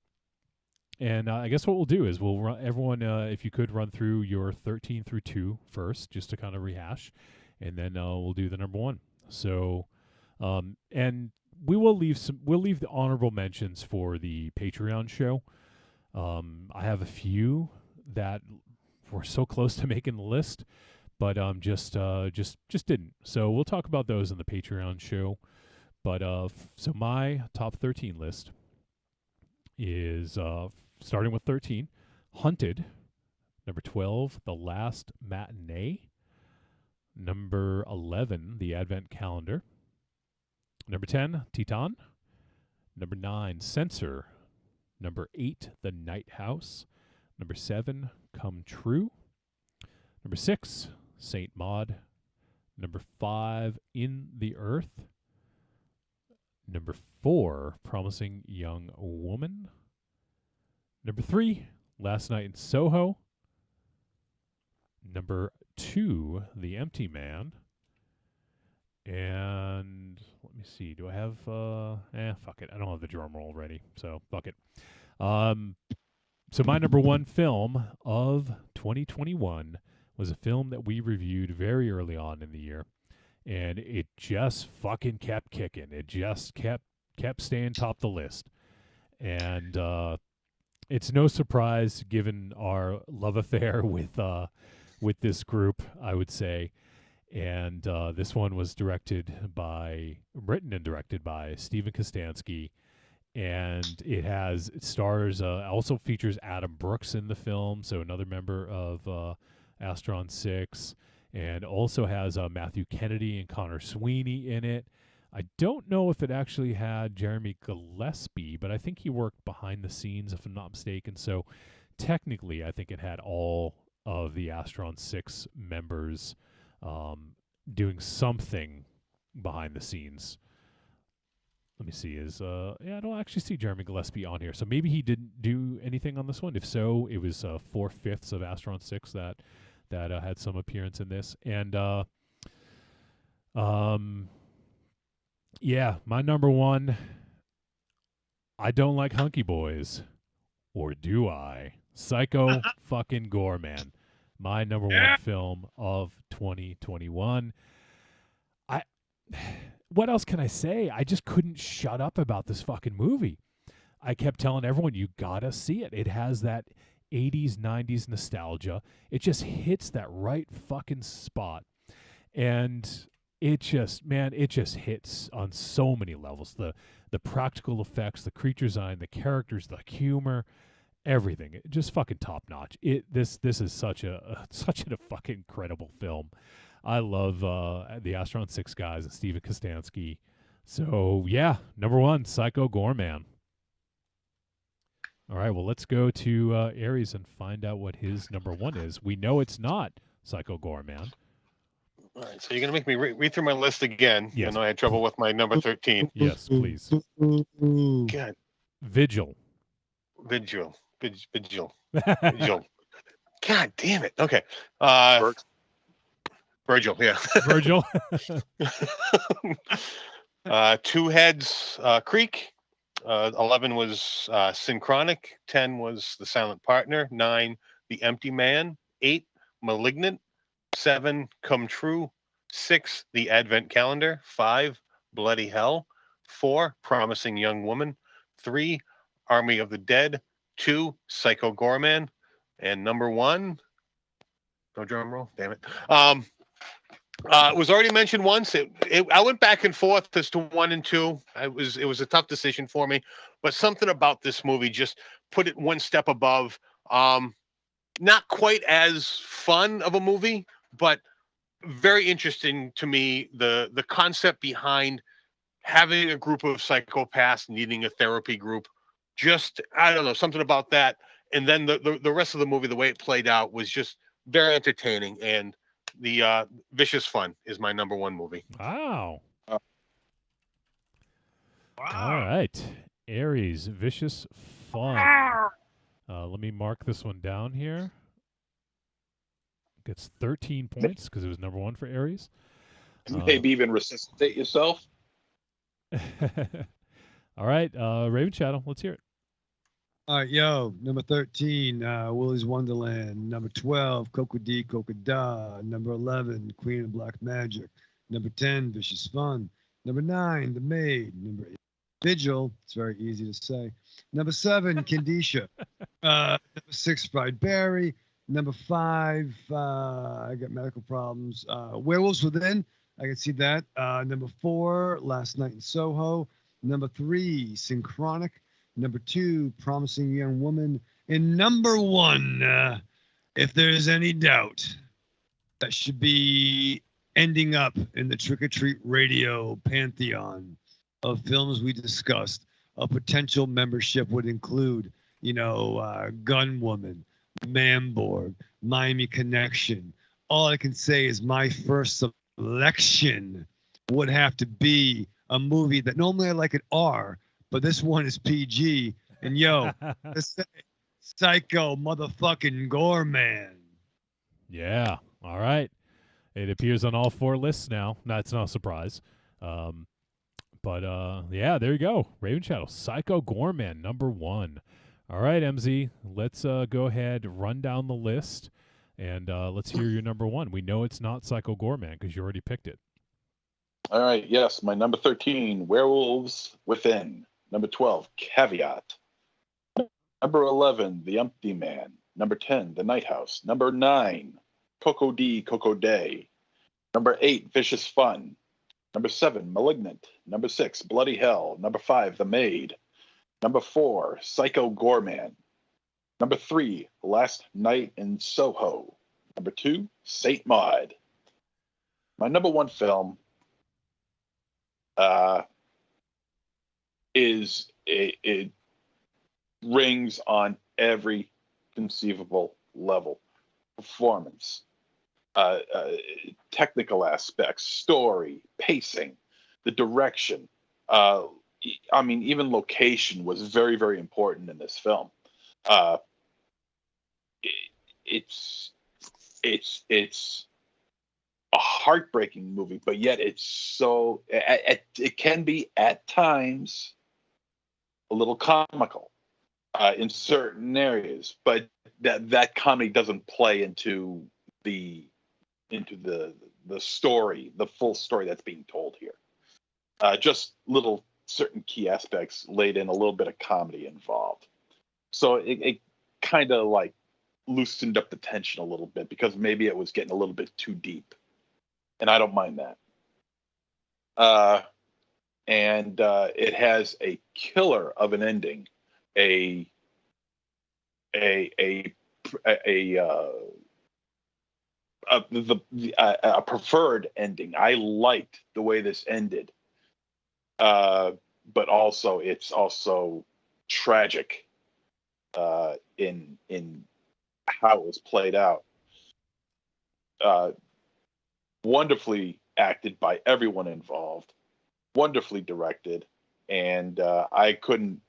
I guess what we'll do is we'll run everyone, if you could run through your 13 through 2 first, just to kind of rehash, and then we'll do the number 1. So, and we'll leave the honorable mentions for the Patreon show. I have a few that were so close to making the list, but just didn't. So we'll talk about those in the Patreon show. But so my top 13 list is starting with 13, Hunted. Number 12, The Last Matinee. Number 11, The Advent Calendar. Number 10, Titan. Number 9, Censor. Number 8, The Night House. Number 7, Come True. Number 6, Saint Maud. Number 5, In the Earth. Number 4, Promising Young Woman. Number 3, Last Night in Soho. Number 2, The Empty Man. And let me see. Do I have fuck it. I don't have the drum roll ready, so fuck it. So my number 1 film of 2021 was a film that we reviewed very early on in the year, and it just fucking kept kicking. It just kept staying top the list. And it's no surprise given our love affair with this group, I would say. And this one was written and directed by Steven Kostanski, and it stars, also features Adam Brooks in the film, so another member of Astron 6, and also has Matthew Kennedy and Connor Sweeney in it. I don't know if it actually had Jeremy Gillespie, but I think he worked behind the scenes, if I'm not mistaken. So technically, I think it had all of the Astron 6 members doing something behind the scenes. Let me see. I don't actually see Jeremy Gillespie on here, so maybe he didn't do anything on this one. If so, it was 4/5 of Astron 6 that had some appearance in this. And yeah, my number 1. I don't like hunky boys, or do I? Psycho fucking Gorman. My number 1 film of 2021. What else can I say? I just couldn't shut up about this fucking movie. I kept telling everyone, you gotta see it. It has that 80s, 90s nostalgia. It just hits that right fucking spot. And it just hits on so many levels. The practical effects, the creature design, the characters, the humor, everything. Just fucking top notch. This is such a fucking incredible film. I love the Astron 6 guys and Steven Kostanski. So yeah, number 1, Psycho Gorman. All right, well, let's go to Aries and find out what his number 1 is. We know it's not Psycho Gorman. All right, so you're gonna make me read through my list again. Yes. I know I had trouble with my number 13. Yes, please. God. Vigil. Vigil. God damn it. Okay. Virgil, yeah. Virgil. 2 Heads Creek. 11 was Synchronic. 10 was The Silent Partner. 9, The Empty Man. 8, Malignant. 7, Come True. 6, The Advent Calendar. 5, Bloody Hell. 4, Promising Young Woman. 3, Army of the Dead. 2, Psycho Gorman. And number 1, No drum roll. Damn it. It was already mentioned once. I went back and forth as to 1 and 2. It was a tough decision for me, but something about this movie just put it one step above. Not quite as fun of a movie, but very interesting to me. The concept behind having a group of psychopaths needing a therapy group. Just, I don't know, something about that. And then the rest of the movie, the way it played out, was just very entertaining. And the Vicious Fun is my number 1 movie. Wow. Wow. All right. Aries, Vicious Fun. Let me mark this one down here. Gets 13 points because it was number 1 for Aries. Maybe even resuscitate yourself. All right. Ravenshadow, let's hear it. All right, yo, number 13, Willy's Wonderland. Number 12, Coco D, Coco Da. Number 11, Queen of Black Magic. Number 10, Vicious Fun. Number 9, The Maid. Number 8, Vigil. It's very easy to say. Number 7, Candisha. Number 6, Fried Berry. Number 5, I got medical problems. Werewolves Within. I can see that. Number 4, Last Night in Soho. Number 3, Synchronic. Number 2, Promising Young Woman. And number 1, if there's any doubt, that should be ending up in the Trick or Treat Radio pantheon of films we discussed. A potential membership would include, Gun Woman, Manborg, Miami Connection. All I can say is my first selection would have to be a movie that normally I like at R, but this one is PG. And this Psycho motherfucking Gorman. Yeah. All right. It appears on all 4 lists now. That's not a surprise. But yeah, there you go. Ravenshadow, Psycho Gorman, number 1. All right, MZ, let's go ahead, run down the list, and let's hear your number 1. We know it's not Psycho Gorman because you already picked it. All right, yes, my number 13, Werewolves Within. Number 12, Caveat. Number 11, The Empty Man. Number 10, The Night House. Number 9, Coco D, Coco Day. Number 8, Vicious Fun. Number 7, Malignant. Number 6, Bloody Hell. Number 5, The Maid. Number 4, Psycho Gorman. Number 3, Last Night in Soho. Number 2, Saint Maud. My number 1 film it rings on every conceivable level. Performance, technical aspects, story, pacing, the direction. Even location was very, very important in this film. It's a heartbreaking movie, but yet it's so it can be at times a little comical in certain areas, but that comedy doesn't play into the story, the full story that's being told here. Just little certain key aspects laid in, a little bit of comedy involved. So it kind of like loosened up the tension a little bit because maybe it was getting a little bit too deep. And I don't mind that. And it has a killer of an ending, a preferred ending. I liked the way this ended, but also it's also tragic in how it was played out. Wonderfully acted by everyone involved, wonderfully directed, and I couldn't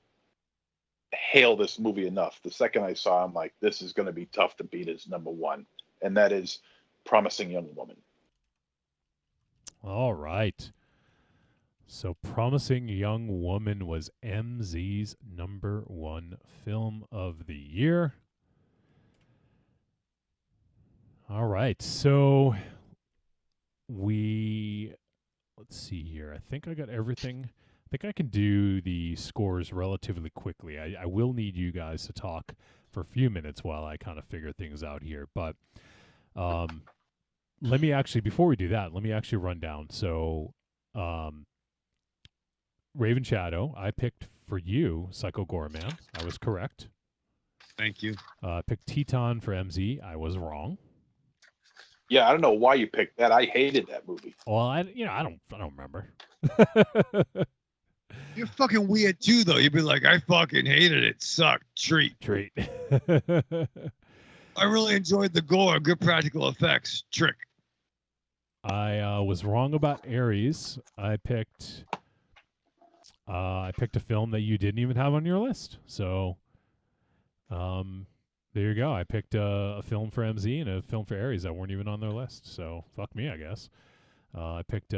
hail this movie enough. The second I saw, I'm like, this is going to be tough to beat as number 1, and that is Promising Young Woman. All right. So Promising Young Woman was MZ's number 1 film of the year. All right. So let's see here. I think I got everything. I think I can do the scores relatively quickly. I will need you guys to talk for a few minutes while I kind of figure things out here. But Let me actually, before we do that, let me actually run down. So, Ravenshadow, I picked for you Psycho Gorman. I was correct. Thank you. I picked Teton for MZ. I was wrong. Yeah, I don't know why you picked that. I hated that movie. Well, I don't remember. You're fucking weird too, though. You'd be like, I fucking hated it. Sucked. Treat. I really enjoyed the gore. Good practical effects. Trick. I was wrong about Ares. I picked a film that you didn't even have on your list. So, there you go. I picked a film for MZ and a film for Ares that weren't even on their list. So fuck me, I guess. I picked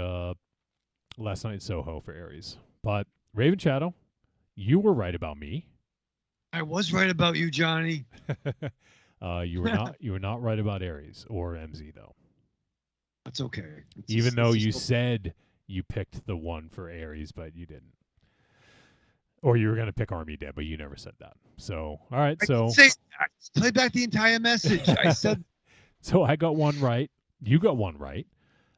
Last Night in Soho for Ares. But Ravenshadow, you were right about me. I was right about you, Johnny. You were not right about Ares or MZ though. That's okay. Even though you said you picked the one for Ares, but you didn't. Or you were going to pick Army Dead, but you never said that. So, all right. So play back the entire message. I said. So I got one right. You got one right.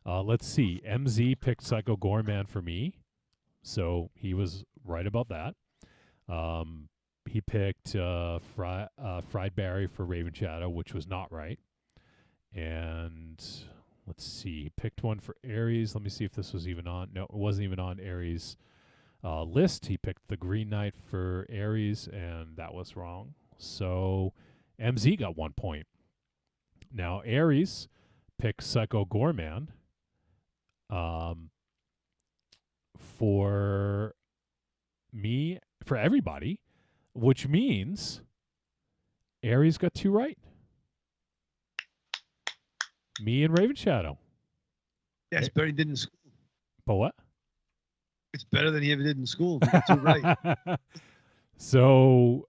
Let's see. MZ picked Psycho Gorman for me. So he was right about that. He picked Fried Berry for Ravenshadow, which was not right. And let's see. He picked one for Ares. Let me see if this was even on. No, it wasn't even on Ares' list. He picked the Green Knight for Ares, and that was wrong. So MZ got 1 point. Now Ares picked Psycho Gorman for me, for everybody, which means Ares got 2 right. Me and Ravenshadow. Yeah, it's better he did in school. But what? It's better than he ever did in school. He got 2 right. So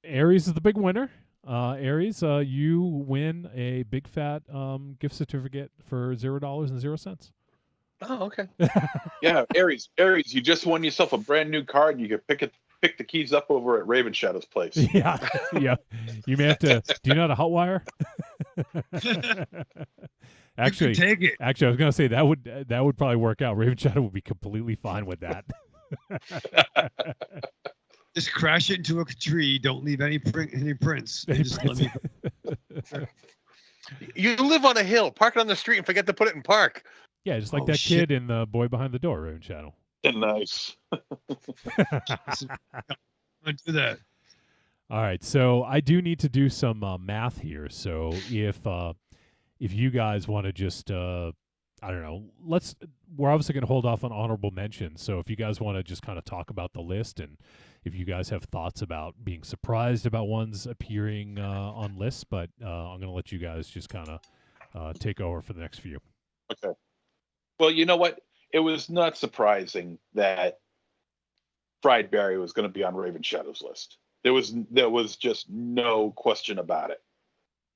Ares is the big winner. Ares, you win a big fat gift certificate for $0.00. Oh, okay. Yeah, Ares, you just won yourself a brand new card, and you can pick the keys up over at Ravenshadow's place. Yeah. You may have to. Do you know how to hotwire? Actually, take it. Actually, I was gonna say that would probably work out. Ravenshadow would be completely fine with that. Just crash it into a tree. Don't leave any prints. And just let me. You live on a hill. Park it on the street and forget to put it in park. Yeah, just like that kid in The Boy Behind the Door, Ravenshadow. Nice. I'll do that. All right, so I do need to do some math here. So if you guys want to just I don't know, we're obviously going to hold off on honorable mentions. So if you guys want to just kind of talk about the list, and if you guys have thoughts about being surprised about ones appearing on lists, but I'm going to let you guys just kind of take over for the next few. Okay. Well, you know what? It was not surprising that Fried Berry was going to be on Ravenshadow's list. There was just no question about it.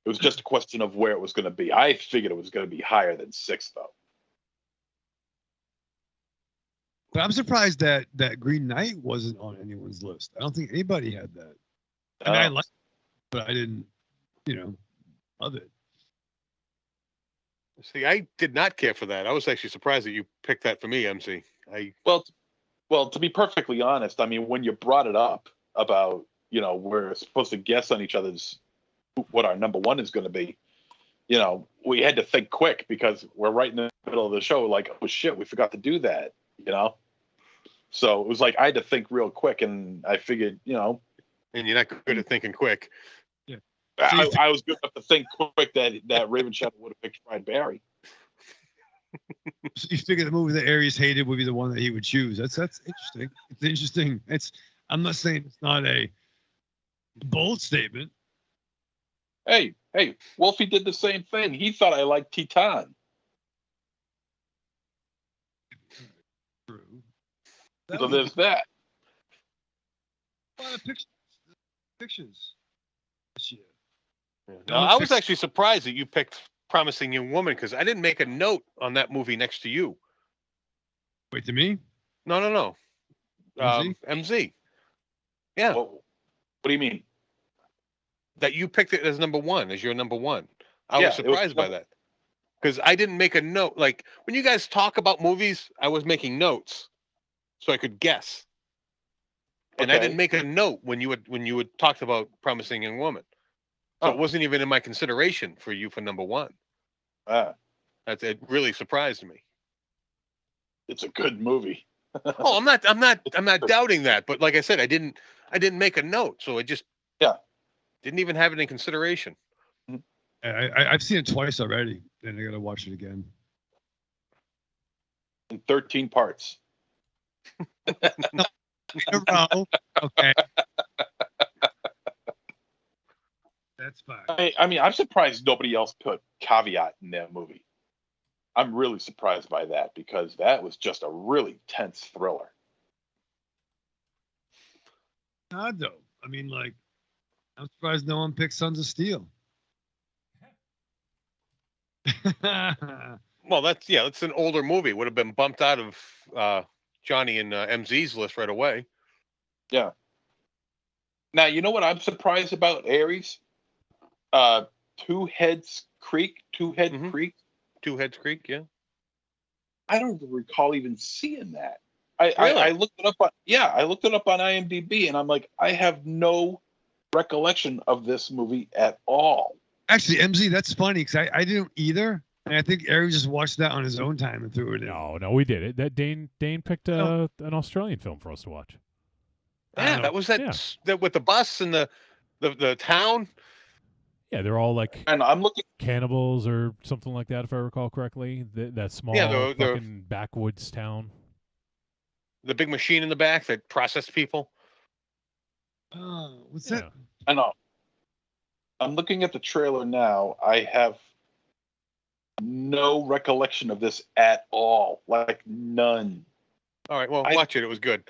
It was just a question of where it was going to be. I figured it was going to be higher than 6, though. But I'm surprised that Green Knight wasn't on anyone's list. I don't think anybody had that. I mean, I liked it, but I didn't, love it. See, I did not care for that. I was actually surprised that you picked that for me, MC. Well, to be perfectly honest, I mean, when you brought it up about, we're supposed to guess on each other's what our number one is going to be, we had to think quick because we're right in the middle of the show. Like, oh shit, we forgot to do that, So it was like I had to think real quick, and I figured, And you're not good at thinking quick. Yeah. I was good enough to think quick that Ravenshadow would have picked Fried Berry. So you figure the movie that Ares hated would be the one that he would choose. That's interesting. It's interesting. I'm not saying it's not a bold statement. Hey, Wolfie did the same thing. He thought I liked Teton. True. So there's that. A lot of pictures this year. No, I was actually surprised that you picked Promising Young Woman because I didn't make a note on that movie next to you. Wait, to me? No. MZ. Yeah. What do you mean? That you picked it as number one, as your number one. I Yeah, was it was surprised by that because I didn't make a note. Like when you guys talk about movies, I was making notes so I could guess, and I Okay. didn't make a note when you had talked about Promising Young Woman. So it Oh. wasn't even in my consideration for you for number one. It really surprised me. It's a good movie. Oh, I'm not doubting that, but like I said, I didn't make a note, so it just didn't even have it in consideration. I've seen it twice already, and I gotta watch it again. In 13 parts. In a row. Okay. That's fine. I mean, I'm surprised nobody else put caveat in that movie. I'm really surprised by that because that was just a really tense thriller. Odd though. I mean, like, I'm surprised no one picked Sons of Steel. Well, that's an older movie. Would have been bumped out of Johnny and MZ's list right away. Yeah. Now, you know what I'm surprised about Aries? Two Heads Creek. Two Heads Creek, yeah. I don't recall even seeing that. Really? I looked it up on IMDb, and I'm like, I have no recollection of this movie at all. Actually, MZ, that's funny because I didn't either. And I think Eric just watched that on his own time and threw it in. No, we did it. That Dane picked an Australian film for us to watch. Yeah, that was that with the bus and the town. Yeah, they're all like And I'm looking cannibals or something like that, if I recall correctly. That small fucking backwoods town. The big machine in the back that processed people. Oh, what's that? I know. I'm looking at the trailer now. I have no recollection of this at all. Like none. All right, well, watch it. It was good.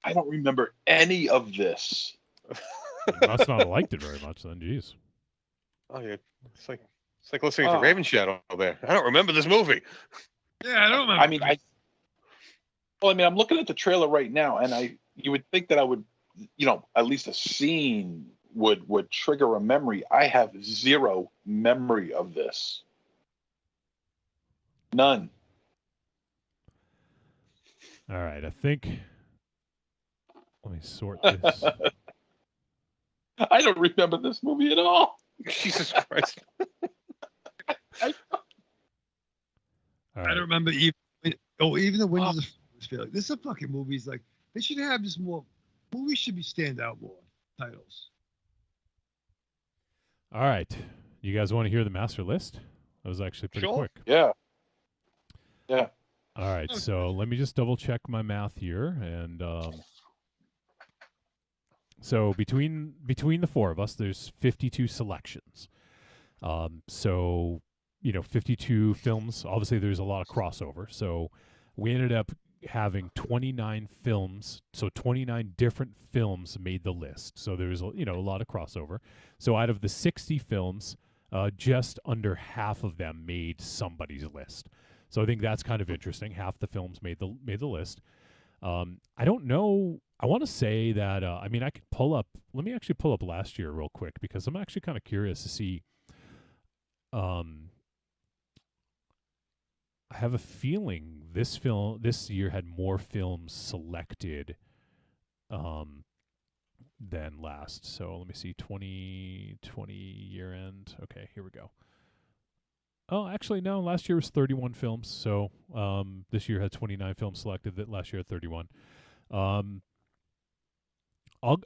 I don't remember any of this. You must not have liked it very much then. Jeez. Oh yeah, it's like listening to Ravenshadow there. I don't remember this movie. Yeah, I don't remember. I mean, I'm looking at the trailer right now, and you would think that I would, at least a scene would trigger a memory. I have zero memory of this. None. All right, I think. Let me sort this. I don't remember this movie at all. Jesus Christ. I don't remember even the Windows of feel like this is a fucking movies like they should have just more movies should be stand out more titles. All right. You guys want to hear the master list? That was actually pretty quick. Yeah. Yeah. All right, so let me just double check my math here, and so between the four of us, there's 52 selections. So 52 films. Obviously, there's a lot of crossover. So we ended up having 29 films. So 29 different films made the list. So there's a lot of crossover. So out of the 60 films, just under half of them made somebody's list. So I think that's kind of interesting. Half the films made the list. I don't know. I want to say that, I could pull up, let me actually pull up last year real quick because I'm actually kind of curious to see, I have a feeling this year had more films selected, than last. So let me see, 2020 year end. Okay, here we go. Oh, actually, no. Last year was 31 films. So this year had 29 films selected. That last year had 31. I'll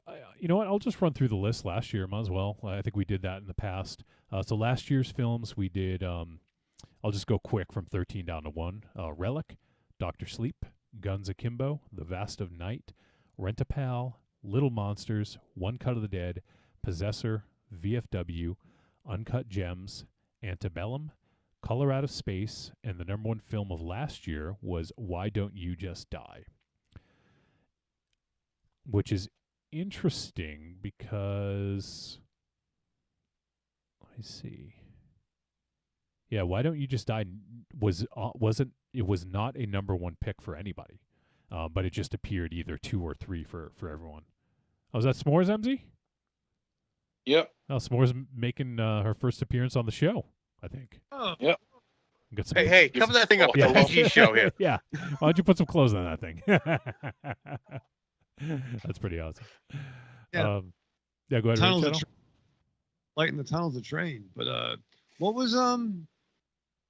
just run through the list last year. Might as well. I think we did that in the past. So last year's films we did. I'll just go quick from 13 down to 1. Relic, Dr. Sleep, Guns Akimbo, The Vast of Night, Rent-A-Pal, Little Monsters, One Cut of the Dead, Possessor, VFW, Uncut Gems, Antebellum, Color Out of Space, and the number one film of last year was Why Don't You Just Die? Which is interesting because, let me see. Yeah, Why Don't You Just Die was not a number one pick for anybody, but it just appeared either 2 or 3 for everyone. Oh, is that S'mores, MZ? Yep. Oh, S'more's making her first appearance on the show, I think. Oh, Got some Hey, cover that thing up. yeah. It's a PG show here. Yeah. Why don't you put some clothes on that thing? That's pretty awesome. Yeah. Yeah, go ahead, tunnels Ravenshadow. light in the tunnels of train. But what was the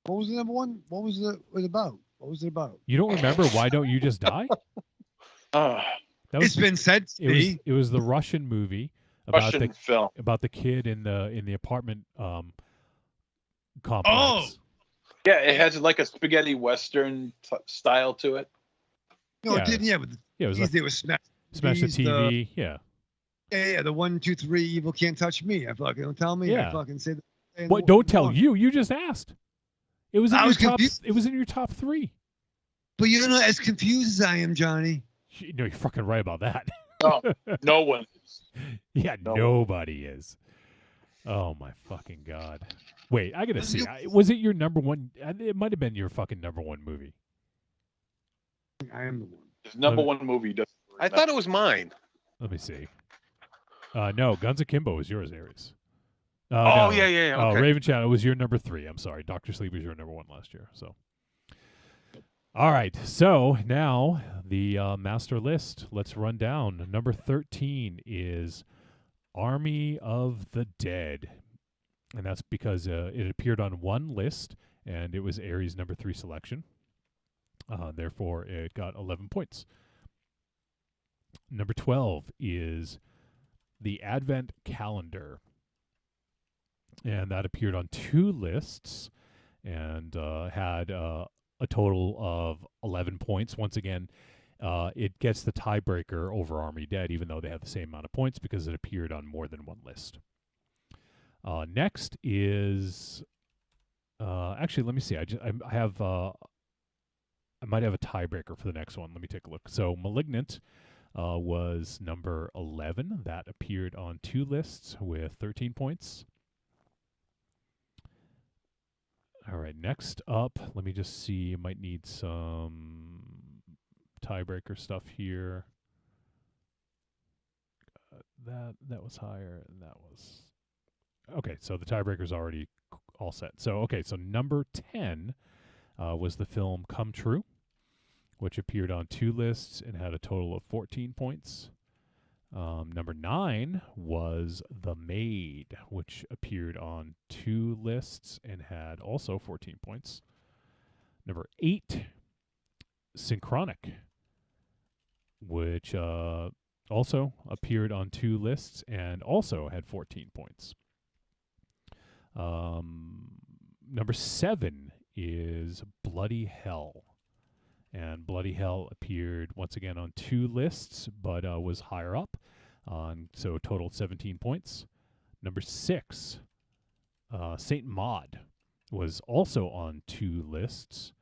number one? What was it about? What was it about? You don't remember Why Don't You Just Die? Uh, That was It's been said to me. it was the Russian movie about Russian film. the kid in the apartment complex. Yeah, it has like a spaghetti western style to it. No, yeah. it didn't. Yeah, but Yeah, it was they were smashed. Smash the TV. Yeah. Yeah, the 1, 2, 3 evil can't touch me. I fucking don't tell me. Yeah. I fucking say that. What? Don't tell you. You just asked. It was in I your was top. confused. It was in your top 3. But you're not as confused as I am, Johnny. No, you're fucking right about that. No one. Yeah, No. nobody is. Oh my fucking god! Wait, I gotta see. Was it your number one? It might have been your fucking number 1 movie. I am the one. His number one movie. Doesn't I thought it was mine. Let me see. No, Guns Akimbo was yours, Aries. Oh, no. yeah. Oh, Okay. Ravenshadow was your number 3. I'm sorry. Doctor Sleep was your number 1 last year. So, all right. So now the master list. Let's run down. Number 13 is Army of the Dead, and that's because it appeared on 1 list, and it was Aries' number 3 selection. Therefore, it got 11 points. Number 12 is the Advent Calendar, and that appeared on 2 lists and had a total of 11 points. Once again, it gets the tiebreaker over Army Dead, even though they have the same amount of points because it appeared on more than 1 list. Next is actually, let me see. I might have a tiebreaker for the next one. Let me take a look. So Malignant was number 11. That appeared on 2 lists with 13 points. All right, next up, let me just see. I might need some tiebreaker stuff here. That was higher, and that was okay. So the tiebreaker's already all set. So so number 10 was the film Come True, which appeared on 2 lists and had a total of 14 points. Number 9 was The Maid, which appeared on 2 lists and had also 14 points. Number 8, Synchronic, which also appeared on 2 lists and also had 14 points. Number 7 is Bloody Hell. And Bloody Hell appeared once again on 2 lists, but was higher up, so totaled 17 points. Number 6, Saint Maud, was also on 2 lists,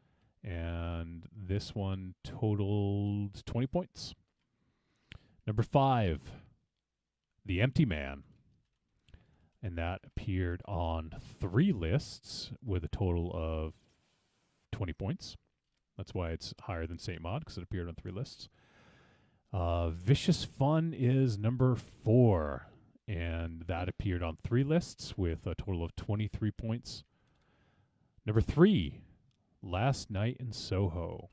and this one totaled 20 points. Number 5, The Empty Man, and that appeared on 3 lists with a total of 20 points. That's why it's higher than Saint Maud, because it appeared on 3 lists. Vicious Fun is number 4, and that appeared on 3 lists with a total of 23 points. Number 3, Last Night in Soho.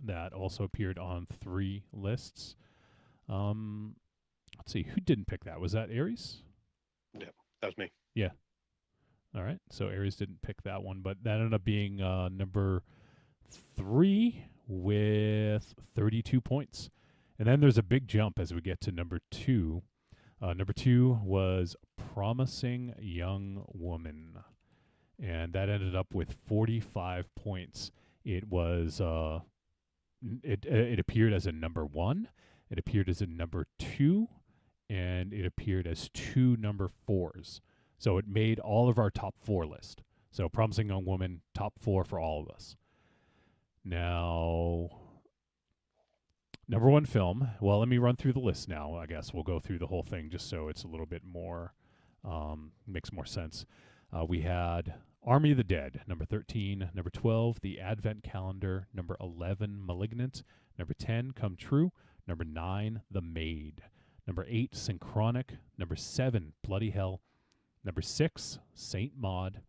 That also appeared on 3 lists. Let's see, who didn't pick that? Was that Aries? That was me. Yeah. All right, so Aries didn't pick that one, but that ended up being number 3 with 32 points. And then there's a big jump as we get to number 2. Number 2 was Promising Young Woman, and that ended up with 45 points. It was it appeared as a number 1, it appeared as a number 2, and it appeared as 2 number 4s. So it made all of our top 4 list. So Promising Young Woman, top 4 for all of us. Now, number 1 film. Well, let me run through the list now. I guess we'll go through the whole thing just so it's a little bit more, makes more sense. We had Army of the Dead, number 13. Number 12, The Advent Calendar. Number 11, Malignant. Number 10, Come True. Number 9, The Maid. Number 8, Synchronic. Number 7, Bloody Hell. Number 6, Saint Maud.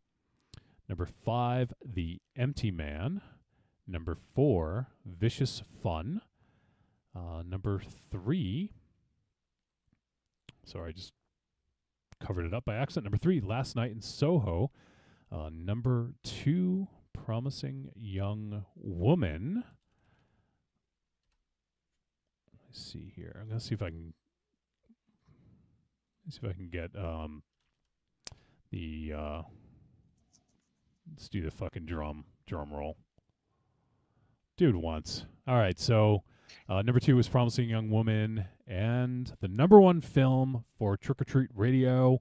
Number 5, The Empty Man. Number 4, Vicious Fun. Number 3, sorry, I just covered it up by accident. Number 3, Last Night in Soho. Number 2, Promising Young Woman. Let's see here. I'm gonna see if I can get let's do the fucking drum roll. Dude once. All right, so number 2 was Promising Young Woman, and the number 1 film for Trick or Treat Radio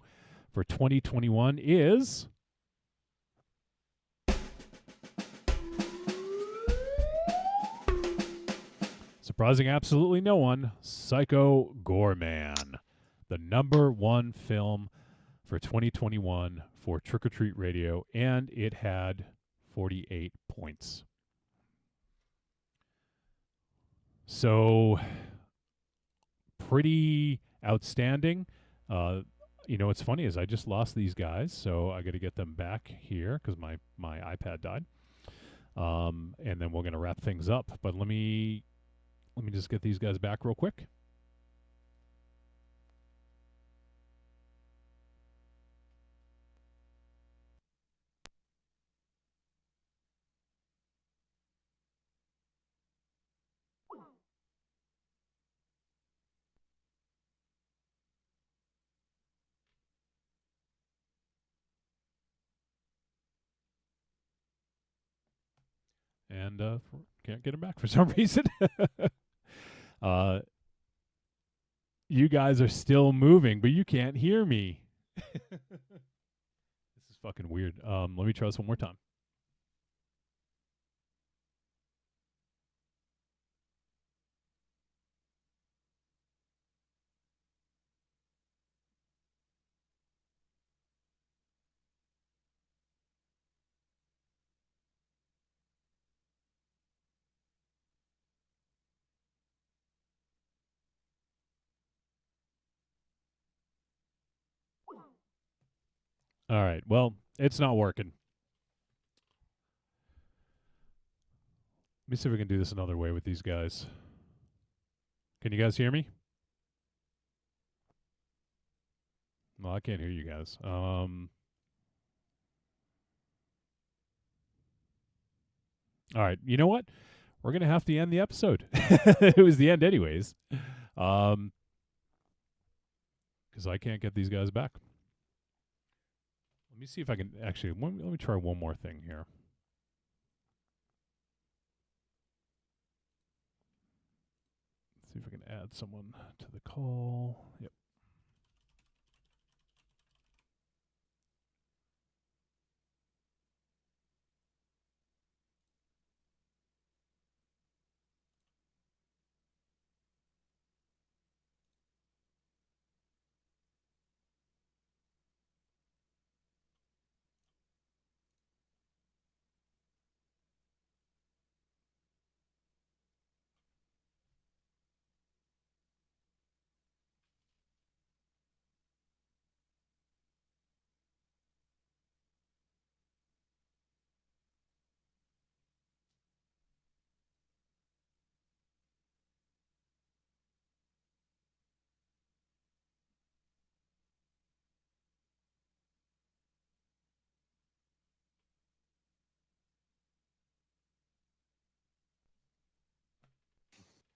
for 2021 is surprising absolutely no one, Psycho Goreman, the number 1 film for 2021 for Trick or Treat Radio, and it had 48 points. So, pretty outstanding. What's funny is I just lost these guys, so I got to get them back here because my iPad died. And then we're going to wrap things up. But let me just get these guys back real quick. And can't get them back for some reason. You guys are still moving, but you can't hear me. This is fucking weird. Let me try this one more time. All right. Well, it's not working. Let me see if we can do this another way with these guys. Can you guys hear me? Well, I can't hear you guys. All right. You know what? We're going to have to end the episode. It was the end anyways. Because I can't get these guys back. Let me see if I can actually, let me try one more thing here. Let's see if I can add someone to the call. Yep.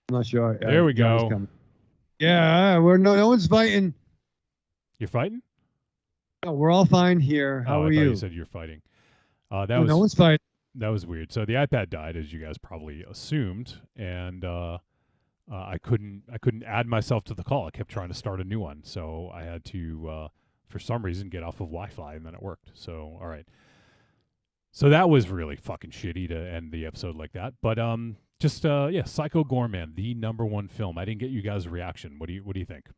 I'm not sure. There we John's go. coming. Yeah, no one's fighting. You're fighting? No, we're all fine here. How I are thought you? you said you're fighting. No one's fighting. That was weird. So the iPad died, as you guys probably assumed, and I couldn't add myself to the call. I kept trying to start a new one, so I had to, for some reason, get off of Wi-Fi, and then it worked. So all right. So that was really fucking shitty to end the episode like that. But Psycho Goreman, the number 1 film. I didn't get you guys' a reaction. What do you think?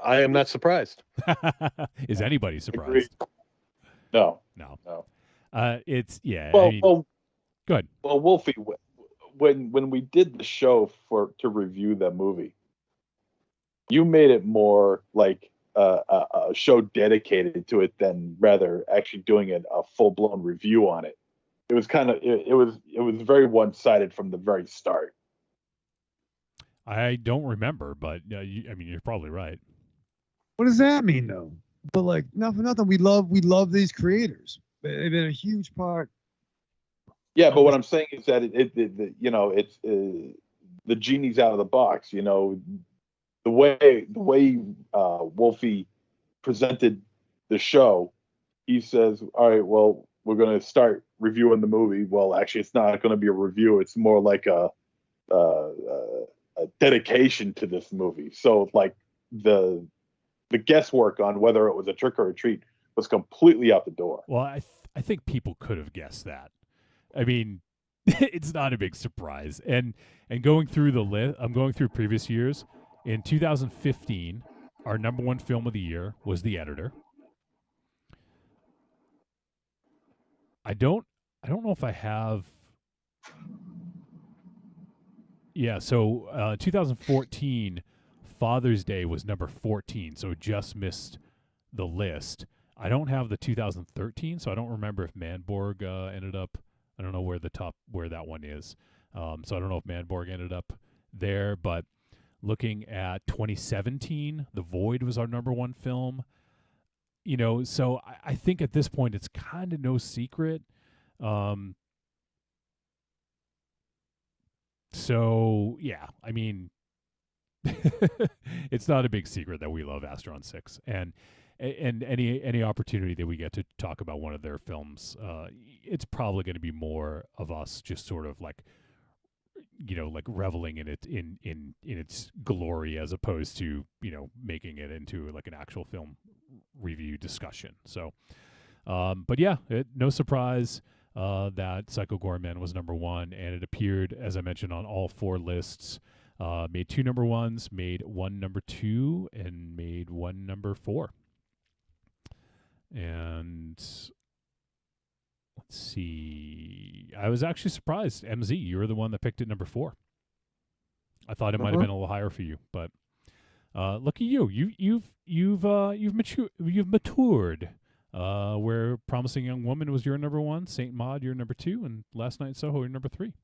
I am not surprised. Is anybody surprised? Agreed. No. It's yeah. Well, I mean, well, go ahead. well, Wolfie, when we did the show to review the movie, you made it more like a show dedicated to it than rather actually doing a full blown review on it. It was kind of it was very one sided from the very start. I don't remember, but I mean, you're probably right. What does that mean, though? But like, not for nothing, we love these creators. They've been a huge part. Yeah, but what I'm saying is that it you know, it's the genie's out of the box. You know, the way Wolfie presented the show, he says, "All right, well, we're going to start reviewing the movie." Well, actually, it's not going to be a review. It's more like a dedication to this movie. So, like the guesswork on whether it was a trick or a treat was completely out the door. Well, I think people could have guessed that. I mean, it's not a big surprise. And going through the list, I'm going through previous years. In 2015, our number one film of the year was The Editor. I don't know if I have. Yeah, so 2014 Father's Day was number 14, so it just missed the list. I don't have the 2013, so I don't remember if Manborg ended up. I don't know where that one is. So I don't know if Manborg ended up there, but looking at 2017, The Void was our number one film. You know, so I think at this point it's kind of no secret. So yeah, I mean, it's not a big secret that we love Astron 6, and any opportunity that we get to talk about one of their films, it's probably going to be more of us just sort of like, you know, like reveling in it in its glory, as opposed to, you know, making it into like an actual film review discussion. So, but yeah, no surprise that Psycho Goreman was number one, and it appeared, as I mentioned, on all four lists. Made 2 number ones, made 1 number 2, and made 1 number 4. And let's see. I was actually surprised, MZ, you were the one that picked it number 4. I thought it might have been a little higher for you, but look at you. You've matured. Where Promising Young Woman was your number 1, Saint Maud your number 2, and Last Night in Soho your number 3.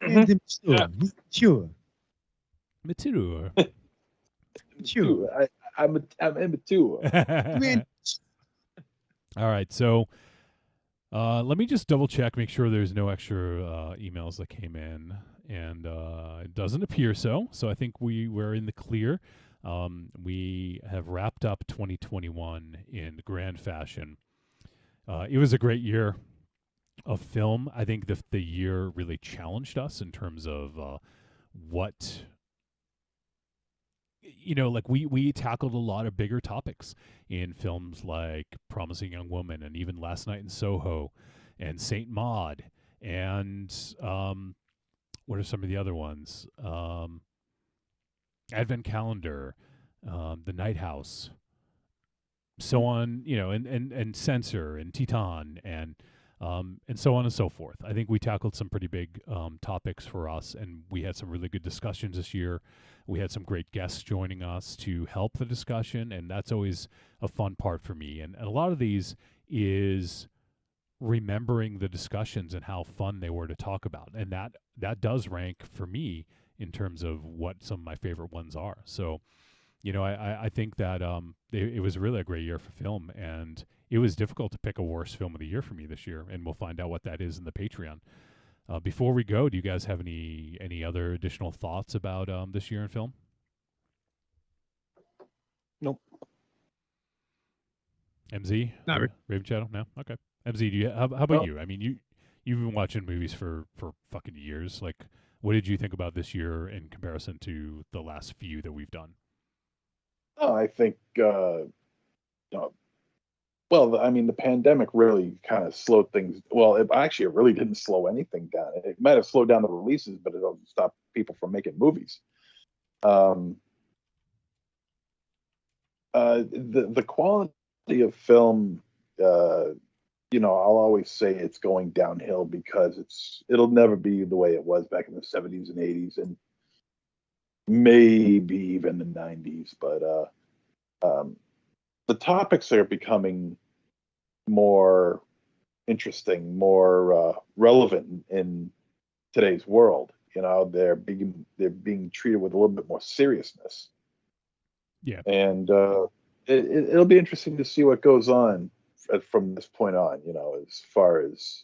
Mature. I'm immature. All right, so let me just double check, make sure there's no extra emails that came in, and it doesn't appear so. So I think we're in the clear. We have wrapped up 2021 in grand fashion. It was a great year of film. I think the year really challenged us in terms of what, you know, like we tackled a lot of bigger topics in films like Promising Young Woman, and even Last Night in Soho, and Saint Maud, and what are some of the other ones? Advent Calendar, The Night House, so on, you know, and Censor, and Teton, and so on and so forth. I think we tackled some pretty big topics for us, and we had some really good discussions this year. We had some great guests joining us to help the discussion, and that's always a fun part for me. And a lot of these is remembering the discussions and how fun they were to talk about, and that does rank for me in terms of what some of my favorite ones are. So, you know, I think that it was really a great year for film, and it was difficult to pick a worst film of the year for me this year, and we'll find out what that is in the Patreon. Before we go, do you guys have any other additional thoughts about this year in film? Nope. MZ? Not really. Ravenshadow? No? Okay. MZ, how about you? I mean, you've been watching movies for fucking years. Like, what did you think about this year in comparison to the last few that we've done? Oh, I think, well, I mean, the pandemic really kind of slowed things. Well, it really didn't slow anything down. It might have slowed down the releases, but it doesn't stop people from making movies. The quality of film, you know, I'll always say it's going downhill because it'll never be the way it was back in the 70s and 80s. And maybe even the 90s. But the topics are becoming more interesting, more relevant in today's world. You know, they're being treated with a little bit more seriousness. Yeah. And it'll be interesting to see what goes on from this point on. You know, as far as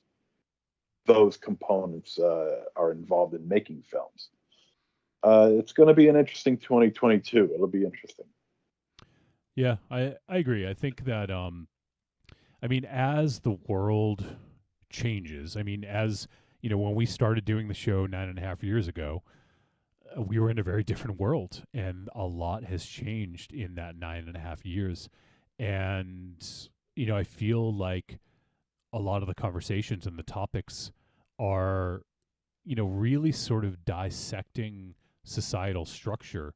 those components are involved in making films. It's going to be an interesting 2022. It'll be interesting. Yeah, I agree. I think that I mean, as the world changes, I mean, as you know, when we started doing the show 9.5 years ago, we were in a very different world, and a lot has changed in that 9.5 years. And you know, I feel like a lot of the conversations and the topics are, you know, really sort of dissecting societal structure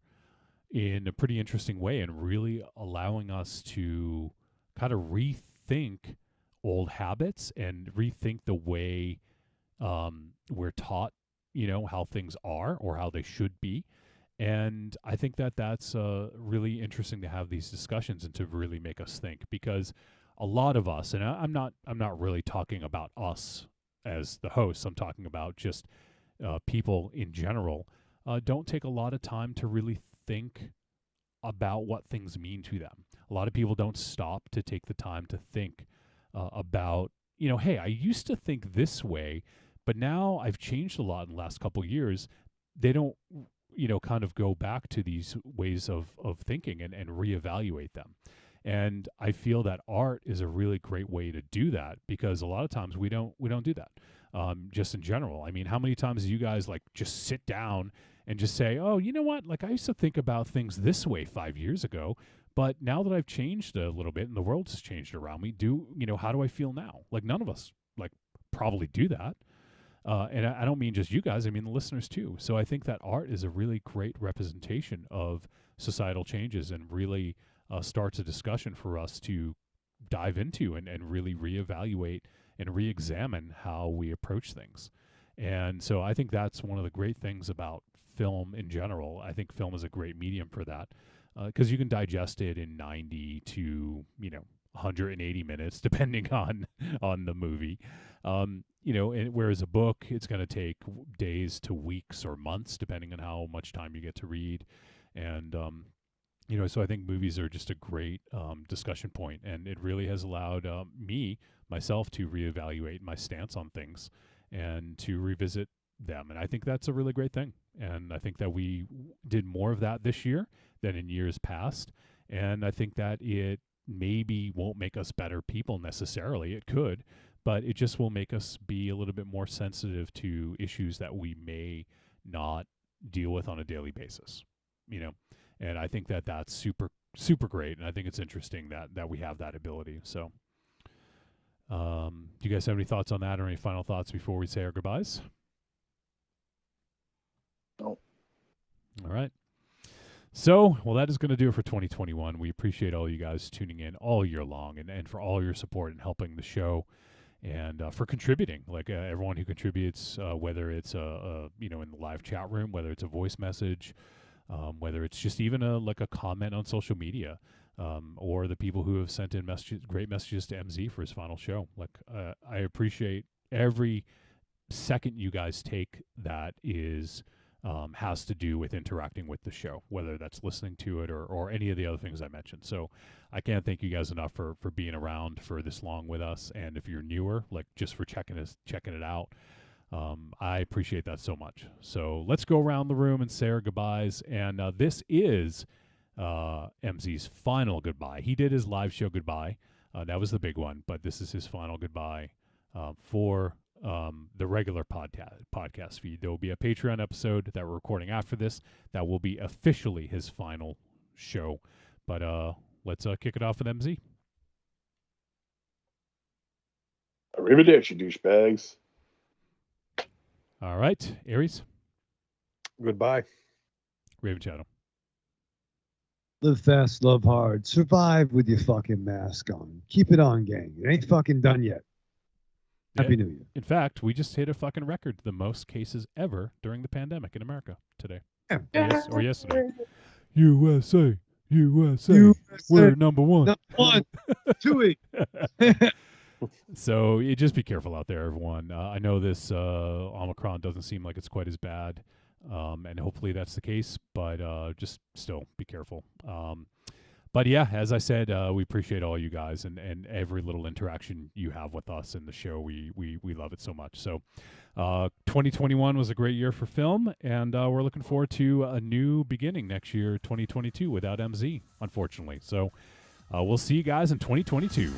in a pretty interesting way and really allowing us to kind of rethink old habits and rethink the way we're taught, you know, how things are or how they should be. And I think that that's really interesting to have these discussions and to really make us think, because a lot of us, and I'm not really talking about us as the hosts. I'm talking about just people in general. Don't take a lot of time to really think about what things mean to them. A lot of people don't stop to take the time to think about, you know, hey, I used to think this way, but now I've changed a lot in the last couple of years. They don't, you know, kind of go back to these ways of thinking and reevaluate them. And I feel that art is a really great way to do that, because a lot of times we don't do that. Just in general. I mean, how many times do you guys like just sit down and just say, oh, you know what? Like, I used to think about things this way 5 years ago, but now that I've changed a little bit and the world has changed around me, how do I feel now? Like, none of us like probably do that. And I don't mean just you guys, I mean the listeners too. So I think that art is a really great representation of societal changes and really starts a discussion for us to dive into and really reevaluate and re-examine how we approach things. And so I think that's one of the great things about film in general. I think film is a great medium for that, because you can digest it in 90 to 180 minutes, depending on the movie. You know, and whereas a book, it's going to take days to weeks or months, depending on how much time you get to read. And you know, so I think movies are just a great discussion point, and it really has allowed myself to reevaluate my stance on things and to revisit them. And I think that's a really great thing. And I think that we did more of that this year than in years past. And I think that it maybe won't make us better people necessarily. It could, but it just will make us be a little bit more sensitive to issues that we may not deal with on a daily basis, you know. And I think that that's super, super great. And I think it's interesting that we have that ability. So do you guys have any thoughts on that or any final thoughts before we say our goodbyes? No. All right. So, well, that is going to do it for 2021. We appreciate all you guys tuning in all year long and for all your support and helping the show and for contributing, like everyone who contributes, whether it's in the live chat room, whether it's a voice message, whether it's just even a comment on social media, or the people who have sent in great messages to MZ for his final show. Like, I appreciate every second you guys take that is has to do with interacting with the show, whether that's listening to it or any of the other things I mentioned. So I can't thank you guys enough for being around for this long with us. And if you're newer, like just for checking it out, I appreciate that so much. So let's go around the room and say our goodbyes. And this is MZ's final goodbye. He did his live show goodbye. That was the big one, but this is his final goodbye for the regular podcast feed. There will be a Patreon episode that we're recording after this that will be officially his final show. But let's kick it off with MZ. Arrivederci, douchebags. All right, Aries. Goodbye. Ravenshadow. Live fast, love hard, survive with your fucking mask on. Keep it on, gang. It ain't fucking done yet. Happy New Year. In fact, we just hit a fucking record, the most cases ever during the pandemic in America today. Or yesterday. USA, USA, we're number one. Number one, 2 weeks. So you just be careful out there, everyone. I know this Omicron doesn't seem like it's quite as bad, and hopefully that's the case. But just still be careful. But yeah, as I said, we appreciate all you guys and every little interaction you have with us in the show. We love it so much. So 2021 was a great year for film, and we're looking forward to a new beginning next year, 2022, without MZ, unfortunately. So we'll see you guys in 2022.